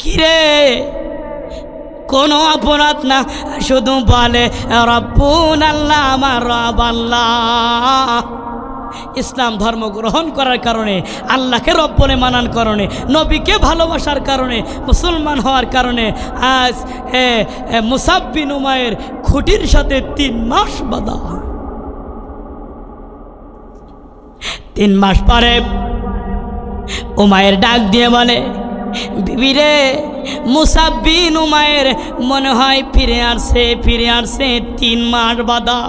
কিরে, কোনো অপরাধ না, শুধু বলে রব্বুন আল্লাহ, আমার রব আল্লাহ। ইসলাম ধর্ম গ্রহণ করার কারণে, আল্লাহকে রব বলে মানার কারণে, নবীকে ভালোবাসার কারণে, মুসলমান হওয়ার কারণে আজ মুসআব বিন উমাইর খুঁটির সাথে 3 মাস বাঁধা। 3 মাস পরে উমাইর ডাক দিয়ে বলে, বিবি রে, মুসআব বিন উমাইর মনে হয় ফিরে আসছে 3 মাস বাঁধা,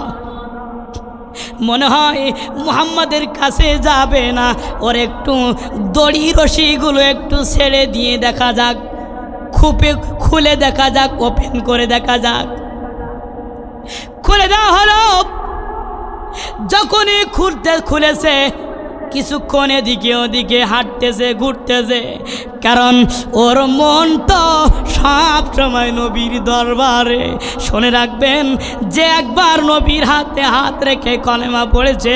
মনে হয় মুহাম্মাদের কাছে যাবে না। ওর একটু দড়ি রশিগুলো একটু ছেড়ে দিয়ে দেখা যাক, খুলে দেখা যাক, ওপেন করে দেখা যাক। খুলে দেওয়া হলো। যখনই খুলেছে, কিছুক্ষণ এদিকে ওদিকে হাঁটতেছে, ঘুরতেছে, কারণ ওর মন তো সব সময় নবীর দরবারে। শুনে রাখবেন, যে একবার নবীর হাতে হাত রেখে কলেমা পড়েছে,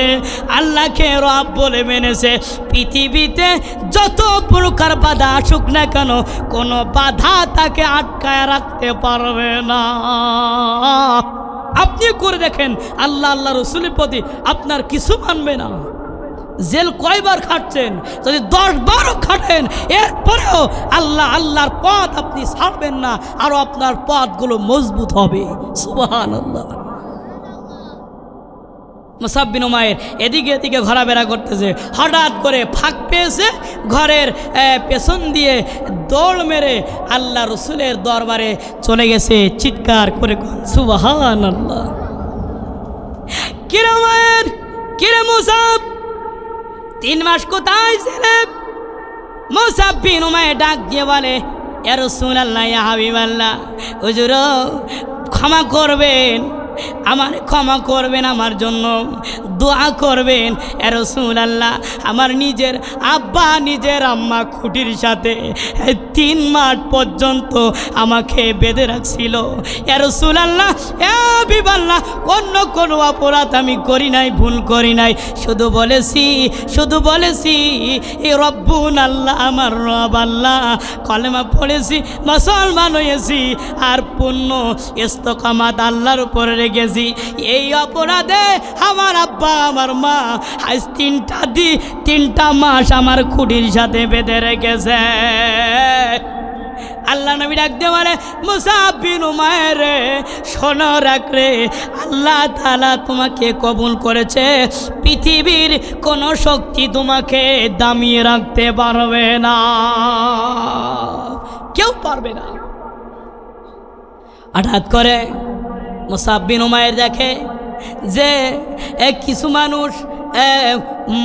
আল্লাহকে রব বলে মেনেছে, পৃথিবীতে যত প্রকার বাধা আসুক না কেন, কোনো বাধা তাকে আটকায় রাখতে পারবে না। আপনি করে দেখেন, আল্লাহ রসুলের প্রতি আপনার কিছু মানবে না। জেল কয়বার খাটছেন? যদি 10-12 খাটেন, এরপরেও আল্লাহর পথ আপনি ছাড়বেন না, আরো আপনার পথগুলো মজবুত হবে। সুবহানাল্লাহ। মুসআব বিন উমাইর এদিকে এদিকে ঘোরাফেরা করতেছে, হঠাৎ করে ফাঁক পেয়েছে, ঘরের পেছন দিয়ে দৌড় মেরে আল্লাহ রসুলের দরবারে চলে গেছে। চিৎকার করে সুবহানাল্লাহ। কিরে উমাইর, কিরে মুসআব, 3 মাস কোথায় ছিলে? মুসআব বিন উমাইর ডাক দিয়ে বলে, ইয়া রাসূলুল্লাহ, ইয়া হাবিবাল্লাহ, হুজুর ক্ষমা করবেন, আমার ক্ষমা করবেন, আমার জন্য দোয়া করবেন। এ রাসূলুল্লাহ, আমার নিজের আব্বা নিজের আম্মা খুঁটির সাথে 3 মাস পর্যন্ত আমাকে বেঁধে রাখছিল। এ রাসূলুল্লাহ, এ হাবিবাল্লাহ, অন্য কোনো অপরাধ আমি করি নাই, ভুল করি নাই, শুধু বলেছি এ রব্বুন আল্লাহ, আমার রব আল্লাহ, কলেমা পড়েছি, মুসলমান হয়েছি, আর পূর্ণ ইস্তেকামাত আল্লাহর উপরে রেখেছি। এই অপরাধে আমার আব্বা আমার মা আজ 3টা মাস আমার খুঁটির সাথে বেঁধে রেখেছে। আল্লাহ নবী ডাক দিয়ে বলে, মুসাব বিন উমাইর রে, শোনো রাখ রে, আল্লাহ তাআলা তোমাকে কবুল করেছে, পৃথিবীর কোনো শক্তি তোমাকে দামিয়ে রাখতে পারবে না, কেউ পারবে না। হঠাৎ করে মুসাব বিন উমাইর দেখে যে কিছু মানুষ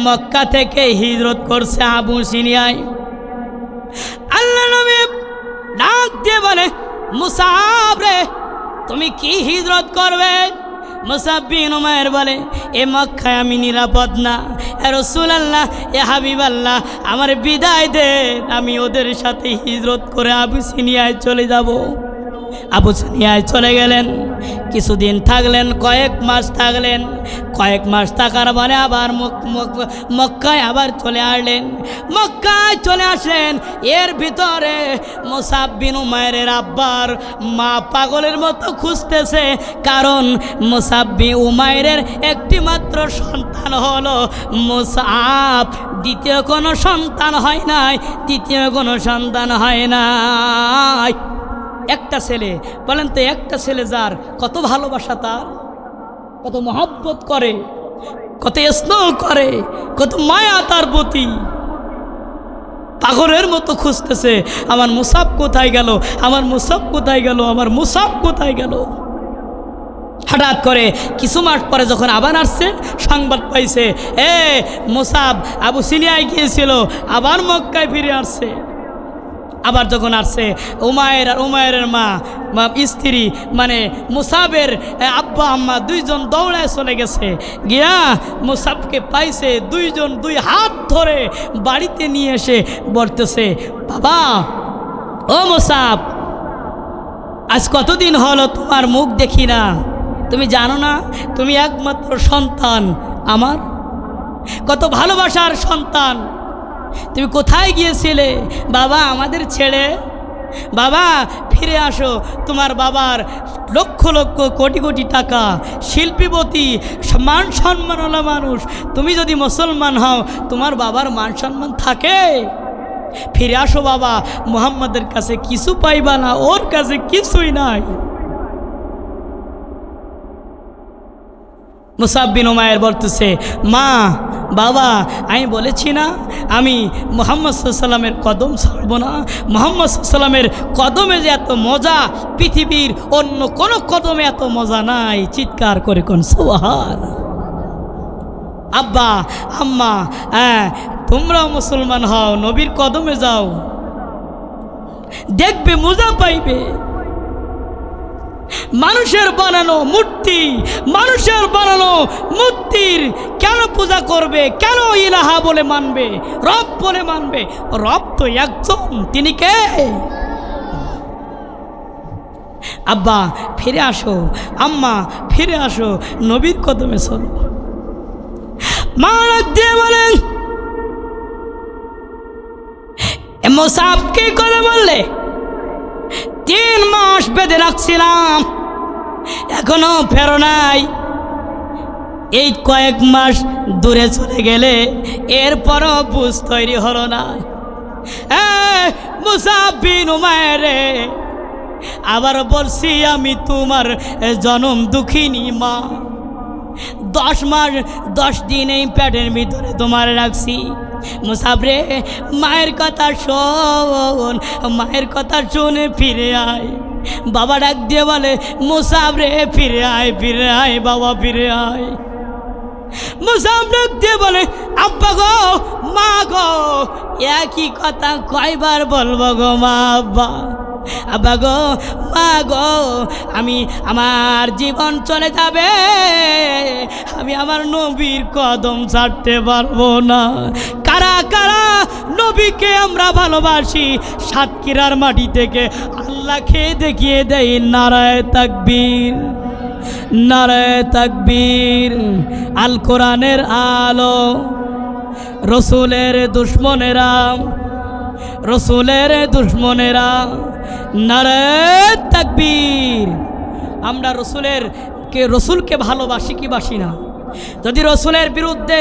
মক্কা থেকে হিজরত করছে আবুসিনিয়ায়। আল্লাহ নবী ডাক দিয়ে বলে, মুসাব রে, তুমি কি হিজরত করবে? মুসাব বিন উমাইর বলে, এ মক্কায় আমি নিরাপদ না, এ রাসূলুল্লাহ, এ হাবিবাল্লাহ, আমার বিদায় দেন, আমি ওদের সাথে হিজরত করে আবুসিনিয়ায় চলে যাব। আবুসিনিয়ায় চলে গেলেন, কিছুদিন থাকলেন, কয়েক মাস থাকার পরে আবার মক্কায় আবার চলে আসলেন। মক্কায় চলে আসলেন, এর ভিতরে মুসাব বিন উমাইরের আব্বার মা পাগলের মতো খুঁজতেছে, কারণ মুসাব বিন উমাইরের একটি মাত্র সন্তান হলো মুসাব, দ্বিতীয় কোনো সন্তান হয় নাই। একটা ছেলে, বলেন তো, একটা ছেলে যার কত ভালোবাসা, তার কত মহব্বত করে, কত স্নেহ করে, কত মায়া তার প্রতি, পাগলের মতো খুঁজতেছে, আমার মুসাব কোথায় গেল, আমার মুসাব কোথায় গেল, আমার মুসাব কোথায় গেল। হঠাৎ করে কিছু মাস পরে যখন আবার আসছে, সংবাদ পাইছে মুসাব আবুসিনিয়ায় গিয়েছিল, আবার মক্কায় ফিরে আসছে। আবার যখন আসছে, উমায়েরের মা স্ত্রী, মানে মুসাবের আব্বা আম্মা দুইজন দৌড়ায় চলে গেছে, গিয়া মুসাবকে পাইছে, দুইজন 2 হাত ধরে বাড়িতে নিয়ে এসে বলতেছে, বাবা, ও মুসাব, আজ কতদিন হলো তোমার মুখ দেখি না, তুমি জানো না তুমি একমাত্র সন্তান আমার, কত ভালোবাসার সন্তান, তুমি কোথায় গিয়েছিলে বাবা আমাদের ছেড়ে? বাবা ফিরে আসো, তোমার বাবার লক্ষ লক্ষ কোটি কোটি টাকা, শিল্পীপতি, মান সম্মানওয়ালা মানুষ, তুমি যদি মুসলমান হও তোমার বাবার মান সম্মান থাকে? ফিরে আসো বাবা, মুহাম্মাদের কাছে কিছু পাইবা না, ওর কাছে কিছুই নাই। মুসাব বিন উমাইর বলতেছে, মা, বাবা, আমি বলেছি না আমি মুহাম্মদ সাল্লাল্লাহু আলাইহি ওয়াসাল্লামের কদম ছাড়ব না, মুহাম্মদ সাল্লাল্লাহু আলাইহি ওয়াসাল্লামের কদমে যে এত মজা, পৃথিবীর অন্য কোনো কদমে এত মজা নাই। চিৎকার করে কোন সুবহান। আব্বা আম্মা, তোমরাও মুসলমান হও, নবীর কদমে যাও, দেখবে মজা পাইবে। মানুষের বানানো মূর্তির কেন পূজা করবে, কেন ইলাহা বলে মানবে, রব বলে মানবে? রব তো একজন, তিনি কে? আব্বা ফিরে আসো, আম্মা ফিরে আসো, নবীর কদমে চলো। মা দিয়ে বলেন, মুসাবকে কথা বললে 3 মাস বেঁধে রাখছিলাম, এখনো ফেরো নাই, এই কয়েক মাস দূরে চলে গেলে এরপরও বুঝ তৈরি হলো না। মুসাব বিন উমাইর, আবার বলছি আমি তোমার জনম দুঃখিনী মা, 10 মাস 10 দিন এই পেটের ভিতরে তোমার রাখছি। মুসাব রে, মায়ের কথা শোন, মায়ের কথা শুনে ফিরে আয়। বাবা ডাক দিয়ে বলে, মুসাব রে ফিরে আয় বাবা, ফিরে আয়। মুসাব ডাক দিয়ে বলে, আব্বা গো, মা গো, একই কথা কয়বার বলবো গো মা, আব্বা আব্বা গো, মা গো, আমি আমার জীবন চলে যাবে, আমি আমার নবীর কদম ছাড়তে পারবো না। কারা কারা নবীকে আমরা ভালোবাসি? সাতক্ষীরার মাটি থেকে আল্লাহকে দেখিয়ে দেই নারায়ে তাকবীর, নারায়ে তাকবীর। আল কোরআনের আলো, রসুলের দুশ্মনেরা, রসুলের দুশ্মনেরা, নারায়ে তাকবীর। আমরা রসুলকে ভালোবাসি কি বাসি না? যদি রসুলের বিরুদ্ধে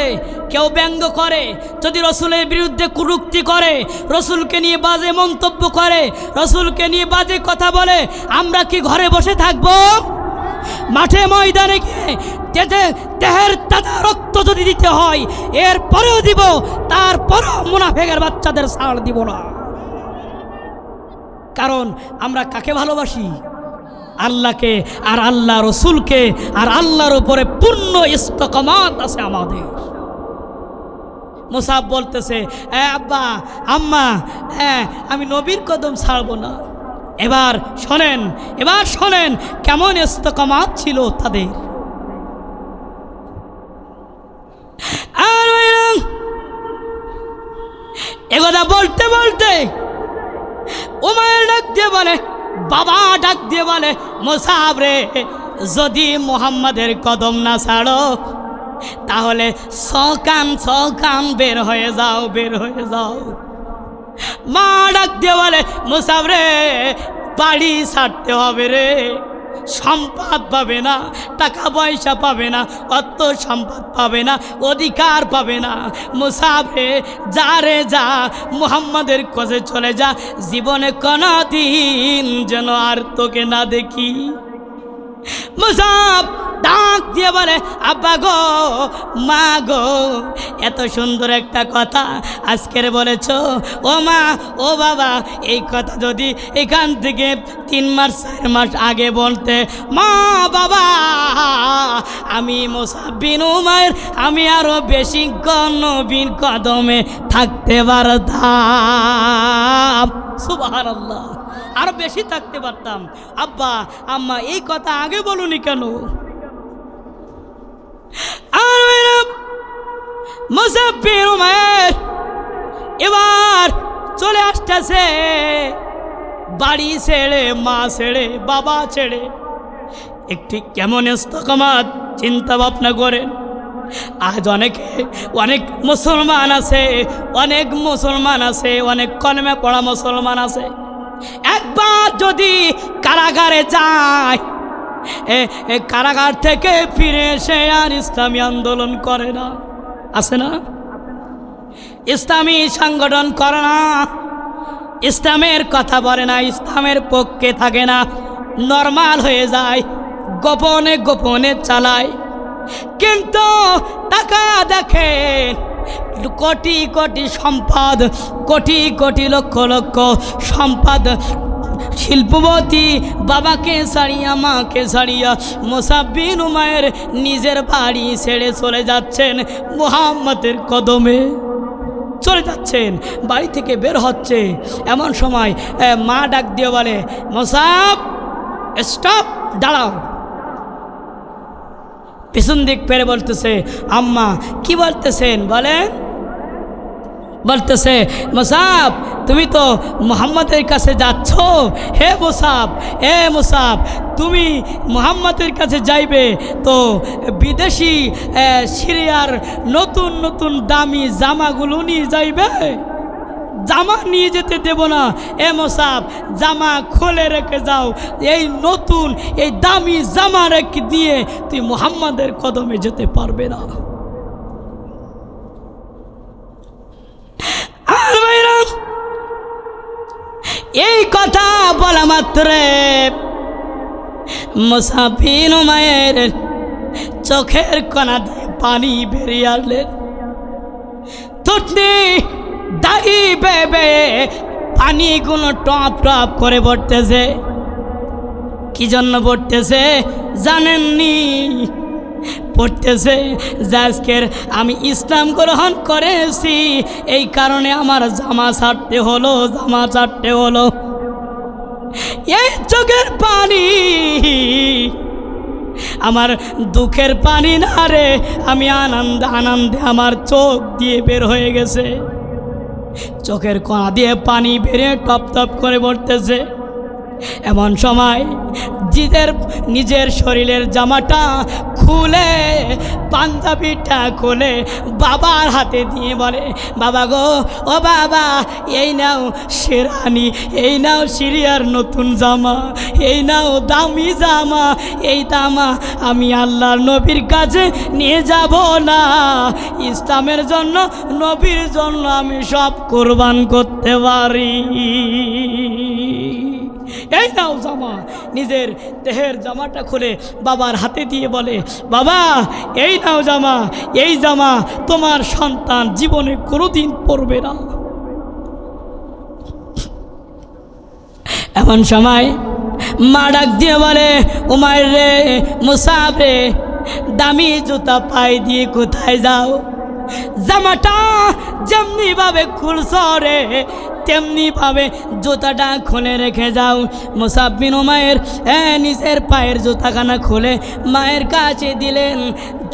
কেউ ব্যঙ্গ করে, যদি রসুলের বিরুদ্ধে কুরুক্তি করে, রসুলকে নিয়ে বাজে মন্তব্য করে, রসুলকে নিয়ে বাজে কথা বলে, আমরা কি ঘরে বসে থাকবো? মাঠে ময়দানে গিয়ে দেহের তাজা রক্ত যদি দিতে হয় এরপরেও দিব, তারপরেও মুনাফিকের বাচ্চাদের ছাড় দিব না। কারণ আমরা কাকে ভালোবাসি? আল্লাহকে আর আল্লাহ রসুলকে, আর আল্লাহর উপরে পূর্ণ ইস্তেকামাত আছে আমাদের। মুসাব বলতেছে, আব্বা আম্মা, আমি নবীর কদম ছাড়বো না। এবার শোনেন কেমন ইস্তেকামাত ছিল তাদের। আর এগোদা বলতে বলতে উমাইর ডাক দিয়ে বলে, বাবা ডাক দিয়ে বলে, মুসাব রে, যদি মুহাম্মাদের কদম না ছাড়ো তাহলে সকান বের হয়ে যাও, বের হয়ে যাও। মা ডাক দিয়ে বলে, মুসাব রে, বাড়ি ছাড়তে হবে রে, সম্পদ পাবে না, টাকা পয়সা পাবে না, অর্থ সম্পদ পাবে না, অধিকার পাবে না। মুসাব রে, যা রে যা, মুহাম্মাদের কাছে চলে যা, জীবনে কোনদিন যেন আর তোকে না দেখি। মুসাব ডাক দিয়ে বলে, আব্বা গো, মা গো, এত সুন্দর একটা কথা আজকের বলেছ, ও মা, ও বাবা, এই কথা যদি এখান থেকে 3 মাস 4 মাস আগে বলতে, মা বাবা, আমি মুসাব বিন উমাইর, আমি আরো বেশি নবীর কদমে থাকতে পারতাম। সুবহানাল্লাহ, আরো বেশি থাকতে পারতাম। আব্বা আম্মা, এই কথা আগে বলুনি কেন? আর মুসাব বিন উমাইর এবার চলে আসতেছে বাড়ি ছেড়ে, মা ছেড়ে, বাবা ছেড়ে। একটি কেমন ইস্তেকামাত চিন্তা ভাবনা করেন। আজ অনেক মুসলমান আছে, অনেক মুসলমান আছে, অনেক কলমে পড়া মুসলমান আছে, একবার যদি কারাগারে যায়, কারাগার থেকে ফিরে এসে আর ইসলামী আন্দোলন করে না, আছে না? ইসলামী সংগঠন করে না, ইসলামের কথা বলে না, ইসলামের পক্ষে থাকে না, নরমাল হয়ে যায়, গোপনে গোপনে চালায়। কিন্তু টাকা দেখেন, কোটি কোটি সম্পদ, কোটি কোটি লক্ষ লক্ষ সম্পদ, শিল্পপতি বাবাকে ছাড়িয়া, মাকে ছাড়িয়া মুসাব বিন উমাইর নিজের বাড়ি ছেড়ে চলে যাচ্ছেন, মুহাম্মাদের কদমে চলে যাচ্ছেন, বাড়ি থেকে বের হচ্ছে। এমন সময় মা ডাক দিয়ে বলে, মুসাব স্টপ, দাঁড়াও। পিছন দিক পেরে বলতেছে, আম্মা কি বলতেছেন বলেন? বলতেছে, মুসাব তুমি তো মুহাম্মাদের কাছে যাচ্ছ। হে মুসাব, তুমি মুহাম্মাদের কাছে যাইবে তো বিদেশি সিরিয়ার নতুন নতুন দামি জামাগুলো নিয়ে যাইবে, জামা নিয়ে যেতে দেব না। এ মুসাব, জামা খুলে রেখে যাও, এই নতুন এই দামি জামা রেখে দিয়ে তুই মুহাম্মাদের কদমে যেতে পারবে না। এই কথা বলা মাত্রে মুসাব বিন উমাইর চোখের কোণা দিয়ে পানি বেরিয়ে আসলেন, থুতনি দাড়ি বেবে পানিগুলো টপ টপ করে পড়তেছে। কি জন্য পড়তেছে জানেননি? পড়তেছে যে আজকের আমি ইসলাম গ্রহণ করেছি, এই কারণে আমার জামা ছাড়তে হলো, জামা ছাড়তে হলো। এই চোখের পানি আমার দুঃখের পানি না রে, আমি আনন্দে আমার চোখ দিয়ে বের হয়ে গেছে। চোখের কোণা দিয়ে পানি বেরিয়ে টপ টপ করে পড়তেছে। এমন সময় নিজের শরীরের জামাটা খুলে, পাঞ্জাবিটা খুলে বাবার হাতে দিয়ে বলে, বাবা গো, ও বাবা, এই নাও শেরানি, এই নাও সিরিয়ার নতুন জামা, এই নাও দামি জামা, এই জামা আমি আল্লাহর নবীর কাছে নিয়ে যাব না, ইসলামের জন্য, নবীর জন্য আমি সব কোরবান করতে পারি। এই নাও জামা। নিজের দেহের জামাটা খুলে বাবার হাতে দিয়ে বলে, বাবা এই নাও জামা, এই জামা তোমার সন্তান জীবনে কোনোদিন পরবে না। এমন সময় মা ডাক দিয়ে বলে, উমাইর রে, মুসাব রে, দামি জুতা পায়ে দিয়ে কোথায় যাও? জামাটা যেমনি ভাবে খুলছ রে, তেমনি ভাবে জুতাটা খুলে রেখে যাও। মুসাব বিন উমাইর নিজের পায়ের জুতাখানা খুলে মায়ের কাছে দিলেন,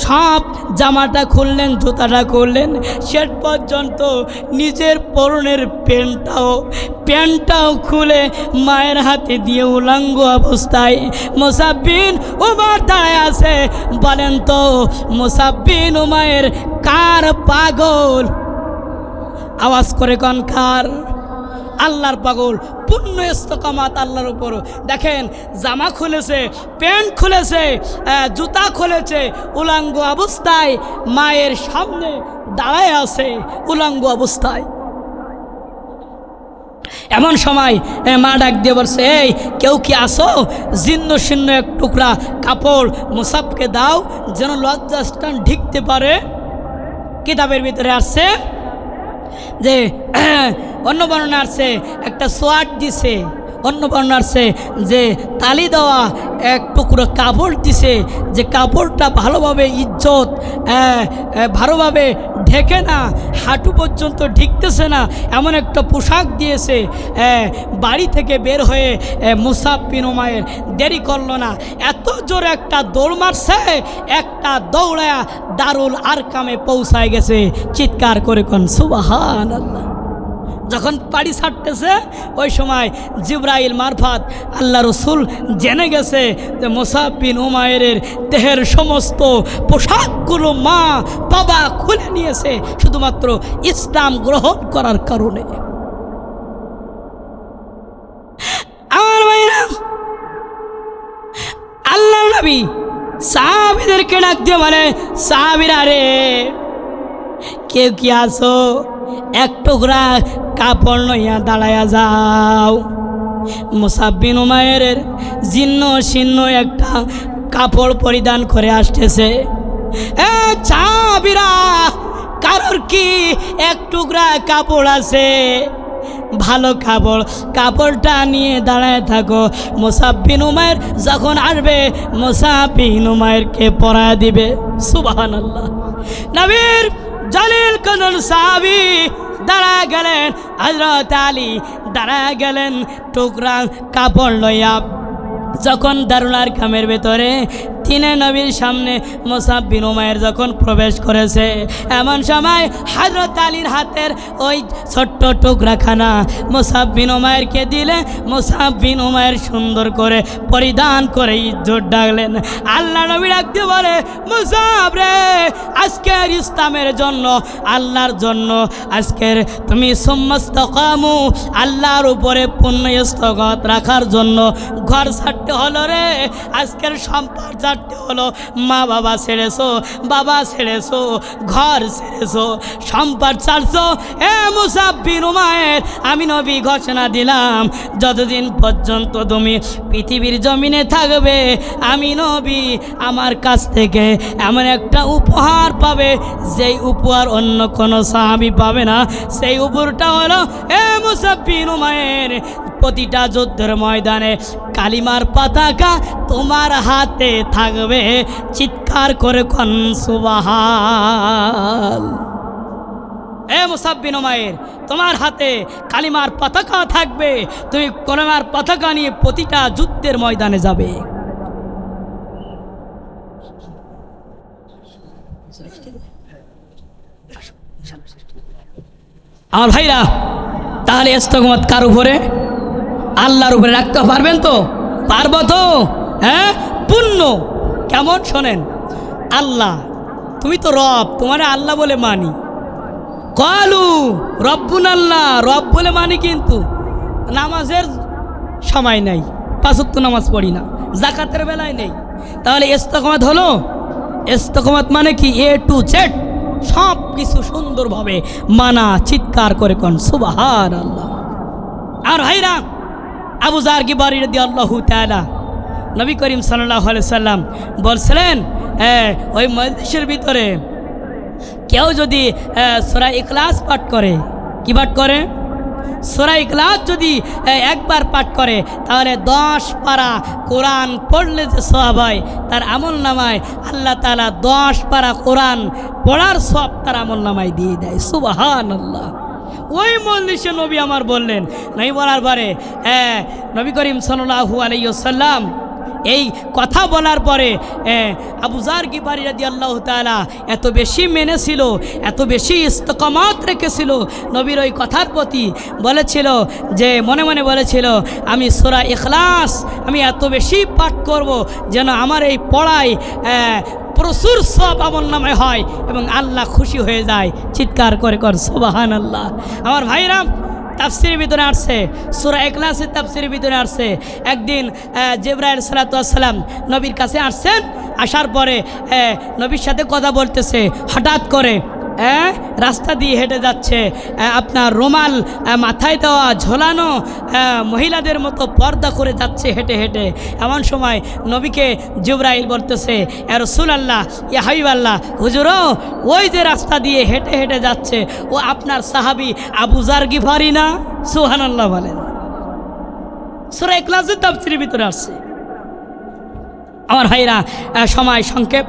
সব জামাটা খুললেন, জুতাটা খুললেন, শেষ পর্যন্ত নিজের পরনের প্যান্টটাও খুলে মায়ের হাতে দিয়ে উলঙ্গ অবস্থায় মুসাব বিন উমাইর দাঁড়ায় আছে। বলেন তো মুসাব বিন উমাইর কার পাগল? আওয়াজ করে কোন কার? আল্লাহর পাগল, পূর্ণ ইস্তেকামাত আল্লাহর উপর। দেখেন জামা খুলেছে, প্যান্ট খুলেছে, জুতা খুলেছে, উলঙ্গ অবস্থায় মায়ের সামনে দাঁড়ায় আছে উলঙ্গ অবস্থায়। এমন সময় মা ডাক দিয়ে বলছে, এই কেউ কি আসো? জীর্ণ শীর্ণ এক টুকরা কাপড় মুসাবকে দাও, যেন লজ্জাস্থান ঢিকতে পারে। কিতাবের ভিতরে আসছে যে অন্য বর্ণনা আসছে একটা সোয়াট দিছে, অন্য বর্ণনা আসছে যে তালি দেওয়া এক টুকরো কাপড় দিছে, যে কাপড়টা ভালোভাবে ইজ্জত ভালোভাবে ঢেকে না, হাঁটু পর্যন্ত ঢিকতেছে না, এমন একটা পোশাক দিয়েছে। বাড়ি থেকে বের হয়ে মুসাব বিন উমাইর দেরি করলো না, এত জোরে একটা দৌড় মারছে, একটা দৌড়ায়া দারুল আরকামে পৌঁছায় গেছে। চিৎকার করে কোন সুবহানাল্লাহ। যখন পাড়ি ছাড়তেছে ওই সময় জিবরাইল মারফত আল্লাহ রসুল জেনে গেছে যে মুসাব বিন উমাইরের দেহের সমস্ত পোশাকগুলো মা বাবা খুলে নিয়েছে শুধুমাত্র ইসলাম গ্রহণ করার কারণে। আমার ভাইরা, আল্লাহ নবী সাহাবীদেরকে ডাক দিয়ে বলে, সাহাবীরা রে, কেউ কি আসো? এক টুকরা কাপড় লইয়া দাঁড়াইয়া যাও। মুসাব বিন উমাইরের জীর্ণ শীর্ণ একটা কাপড় পরিধান করে আসতেছে। সাহাবীরা, কারোর কি এক টুকরা কাপড় আছে? ভালো কাপড়টা নিয়ে দাঁড়ায় থাকো। মুসাব বিন উমাইর যখন আসবে মুসাব বিন উমাইরকে পরায় দিবে। সুবহানাল্লাহ। নবীর জালিল কদর সাহাবী দাঁড়া গেলেন, হযরত আলী দাঁড়া গেলেন টুকরা কাপড় লইয়া। যখন দারুল আরকামের ভেতরে তিনে নবীর সামনে মুসাব বিন উমাইর যখন প্রবেশ করেছে, এমন সময় হযরত আলীর হাতের ওই ছোট্ট টুকরাখানা মুসাব বিন উমাইরকে দিলে মুসাব বিন উমাইর সুন্দর করে পরিধান করে ইজ্জত ডাকলেন। আল্লাহ নবী ডাকতে বলে, মুসাব রে, আজকের ইসলামের জন্য, আল্লাহর জন্য আজকের তুমি সুম্মাস্তাকামু, আল্লাহর উপরে পূর্ণ ইস্তেকামত রাখার জন্য ঘর ছাড়তে হলো রে। আজকের সম্পদ ছাড়তে হলো, মা বাবা ছেড়েছো, বাবা ছেড়েছো, ঘর ছেড়েছো, সম্পদ ছাড়ছো। মুসাব বিন উমাইর, আমি নবী ঘোষণা দিলাম, যতদিন পর্যন্ত তুমি পৃথিবীর জমিনে থাকবে, আমি নবী আমার কাছ থেকে এমন একটা উপহার পাবে, যেই উপহার অন্য কোনো সাহাবী পাবে না। সেই উপহারটা হলো, মুসাব বিন উমাইর, প্রতিটা যুদ্ধের ময়দানে কালিমার পতাকা তোমার হাতে থাকবে। চিৎকার করে কোন সুবহান। এ মুসাব বিন উমাইর, তোমার হাতে কালিমার পতাকা থাকবে, তুমি কালিমার পতাকা নিয়ে প্রতিটা যুদ্ধের ময়দানে যাবে। আমার ভাইরা, তাহলে ইস্তেকামত কার উপরে? আল্লাহর উপরে রাখতে পারবেন তো? পারবো তো? হ্যাঁ, পূর্ণ কেমন শোনেন। আল্লাহ, তুমি তো রব, তোমার আল্লাহ বলে মানি। কালু রব্বুন আল্লাহ, রব বলে মানি, কিন্তু নামাজের সময় নেই, 5 ওয়াক্ত নামাজ পড়ি না, যাকাতের বেলায় নেই। তাহলে ইস্তেকামত হলো? ইস্তেকামত মানে কি? এ টু জেড সব কিছু সুন্দরভাবে মানা। চিৎকার করে কোন সুবহানাল্লাহ। আর ভাইরা, আবু যার গিফারি রাদিয়াল্লাহু তাআলা, নবী করিম সাল্লাল্লাহু আলাইহি সাল্লাম বলছিলেন, ওই মজলিসের ভিতরে কেউ যদি সূরা ইখলাস পাঠ করে, কি পাঠ করে? সূরা ইখলাস যদি একবার পাঠ করে, তাহলে 10 পারা কোরআন পড়লে যে সওয়াব হয়, তার আমল নামায় আল্লাহ তাআলা 10 পারা কোরআন পড়ার সওয়াব তার আমল নামায় দিয়ে দেয়। সুবহানাল্লাহ। ওই মজলিসে নবী আমার বললেন, নবী বলার পরে নবী করিম সাল্লাল্লাহু আলাইহি ওয়াসাল্লাম এই কথা বলার পরে আবু যার গিফারি রাদিয়াল্লাহু তাআলা এত বেশি মেনেছিল, এত বেশি ইস্তেকামত রেখেছিল নবীর ওই কথার প্রতি, বলেছিল যে মনে মনে বলেছিল, আমি সূরা ইখলাস আমি এত বেশি পাঠ করব যেন আমার এই পড়ায় প্রচুর সওয়াব আমলনামায় হয় এবং আল্লাহ খুশি হয়ে যায়। চিৎকার করে কর সুবহানাল্লাহ। আমার ভাইরা, তাফসিরের ভিতরে আসছে, সূরা ইখলাসের তাফসিরের ভিতরে আসছে, একদিন জিবরাইল সালাতু ওয়াস সালাম নবীর কাছে আসছেন। আসার পরে নবীর সাথে কথা বলতেছে, হঠাৎ করে রাস্তা দিয়ে হেঁটে যাচ্ছে, আপনার রুমাল মাথায় দেওয়া ঝোলানো মহিলাদের মতো পর্দা করে যাচ্ছে হেঁটে হেঁটে। এমন সময় নবীকে জিবরাইল বলতেছে, ইয়া রাসূলুল্লাহ, ইয়া হাবিবাল্লাহ, হুজুর ওই যে রাস্তা দিয়ে হেঁটে হেঁটে যাচ্ছে, ও আপনার সাহাবী আবু যার গিফারি না? সুবহানাল্লাহ বলেন। সূরা ইখলাসের তাফসীরের ভিতরে আসছে। আমার ভাইরা, সময় সংক্ষেপ,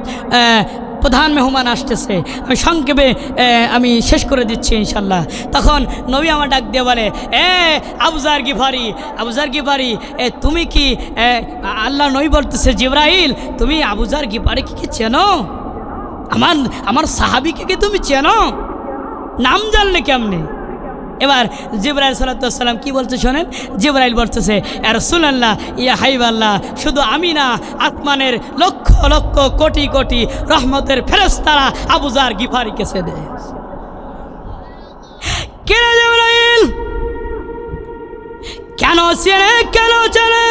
প্রধান মেহমান আসতেছে, আমি সংক্ষেপে আমি শেষ করে দিচ্ছি ইনশাল্লাহ। তখন নবী আমার ডাক দিয়ে বলে, আবু যার গিফারি, আবু যার গিফারি, তুমি কি আল্লাহ নবী বলতেছে, জিবরাইল তুমি আবু যার গিফারিকে কি চেনো? আমার সাহাবীকে কি তুমি চেনো? নাম জানলে কেমনে? এবার জিবরাইল সাল্লাল্লাহু আলাইহি ওয়াসাল্লাম কি বলতে শোনেন। জিবরাইল বলতেছে, ইয়া রাসূলুল্লাহ, ইয়া হাবিবাল্লাহ, শুধু আমি না, আসমানের লক্ষ লক্ষ কোটি কোটি রহমতের ফেরেশতারা আবু যার গিফারিকে চেনে। কেন জিবরাইল? কেন চেনে? কেন চেনে?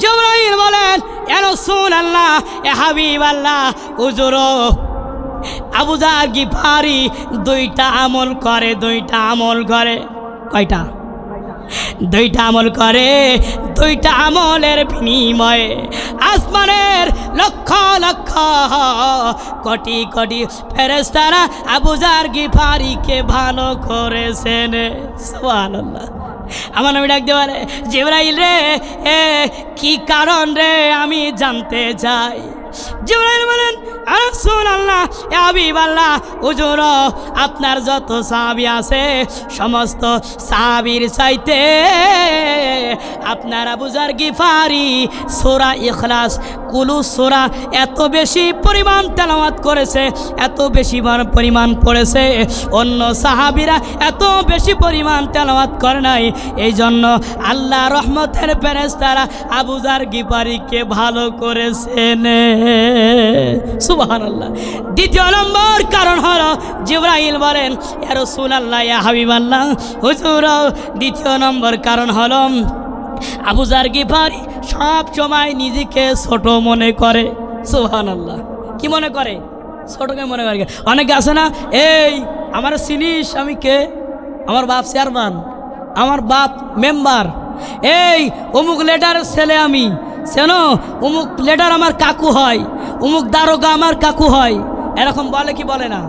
জিবরাইল বলেন, ইয়া রাসূলুল্লাহ, ইয়া হাবিবাল্লাহ, হুজুর আবু যার গিফারি 2টা আমল করে, 2টা আমল করে। কয়টা? 2টা আমল করে। 2টা আমলের বিনিময়ে আসমানের লক্ষ লক্ষ কোটি কোটি ফেরেশতারা আবু যার গিফারিকে ভালো করেছেন। সুবহানাল্লাহ। আমার নবী ডাক দিয়ে বলে, জিবরাইল রে, কি কারণ রে আমি জানতে চাই। জিবরাইল বলেন, রাসূলুল্লাহ, ইয়া হাবিবাল্লাহ, হুজুর আপনার যত সাহাবী আছে সমস্ত সাহাবীর চাইতে আপনার আবু যার গিফারি সূরা ইখলাস কুলু সূরা এত বেশি পরিমাণ তেলাওয়াত করেছে, এত বেশি পরিমাণ পড়েছে, অন্য সাহাবীরা এত বেশি পরিমাণ তেলাওয়াত করে নাই। এই জন্য আল্লাহ রহমতের ফেরেশতারা আবু যার গিফারিকে ভালো করেছেন। সুবহানাল্লাহ। দ্বিতীয় নম্বর কারণ হলো, জিবরাইল বলেন, ইয়া রাসূলুল্লাহ, ইয়া হাবিবাল্লাহ, হুজুর দ্বিতীয় নম্বর কারণ হলো আবু যার গিফারি সব সময় নিজেকে ছোট মনে করে। সুবহানাল্লাহ। কি মনে করে? ছোটকে মনে করে। অনেকে আছে না, এই আমার চিনিস, আমি কে? আমার বাপ চেয়ারম্যান, আমার বাপ মেম্বার, এই অমুক লেটারের ছেলে আমি, চেনো? অমুক লেটার আমার কাকু হয়, অমুক দারোগা আমার কাকু হয়। এরকম বলে কি বলে না?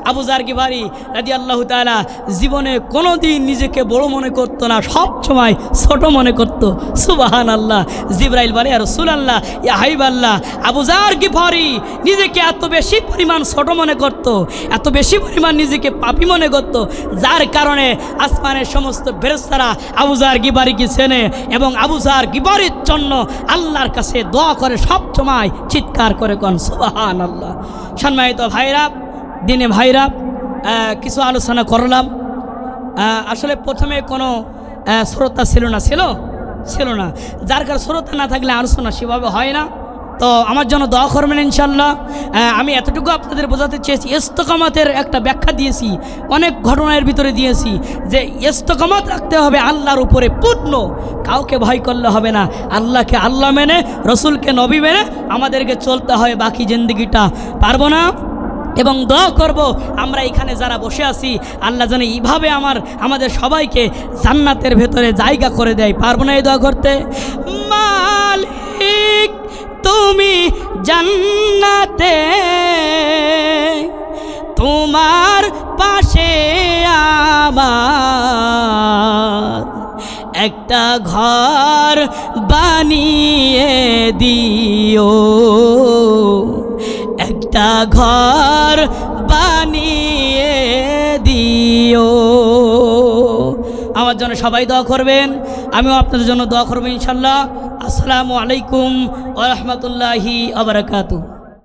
আবু যার গিফারি রাদিয়াল্লাহু তাআলা জীবনে কোনোদিন নিজেকে বড় মনে করত না, সব সময় ছোট মনে করত। সুবহানাল্লাহ। জিবরাইল বলে, ইয়া রাসূলুল্লাহ, ইয়া হাবিবাল্লাহ, আবু যার গিফারি নিজেকে এত বেশি পরিমাণ ছোট মনে করত, এত বেশি পরিমাণ নিজেকে পাপী মনে করত, যার কারণে আসমানের সমস্ত ফেরেশতারা আবু যার গিফারিকে চেনে এবং আবু যার গিফারির জন্য আল্লাহর কাছে দোয়া করে, সব সময় চিৎকার করে কোন সুবহানাল্লাহ। সম্মানিত ভাইরা, দিনে ভাইরা, কিছু আলোচনা করলাম। আসলে প্রথমে কোনো শ্রোতা ছিল না, যার কারণে শ্রোতা না থাকলে আলোচনা সেভাবে হয় না। তো আমার জন্য দোয়া করবেন ইনশাল্লাহ। আমি এতটুকু আপনাদের বোঝাতে চেয়েছি, ইস্তেকামতের একটা ব্যাখ্যা দিয়েছি, অনেক ঘটনার ভিতরে দিয়েছি যে ইস্তেকামত রাখতে হবে আল্লাহর উপরে পূর্ণ, কাউকে ভয় করলে হবে না, আল্লাহকে আল্লাহ মেনে, রসুলকে নবী মেনে আমাদেরকে চলতে হয়, বাকি জিন্দগিটা পারবো না। এবং দোয়া করব আমরা এখানে যারা বসে আছি, আল্লাহ যেন এইভাবে আমাদের সবাইকে জান্নাতের ভেতরে জায়গা করে দেয়। পারবো না এই দোয়া করতে? মালিক তুমি জান্নাতে তোমার পাশে আমার একটা ঘর বানিয়ে দিও, একটা ঘর বানিয়ে দিও। আমার জন্য সবাই দোয়া করবেন, আমিও আপনাদের জন্য দোয়া করবো ইনশাল্লাহ। আসসালামু আলাইকুম ওয়া রাহমাতুল্লাহি ওয়া বারাকাতুহু।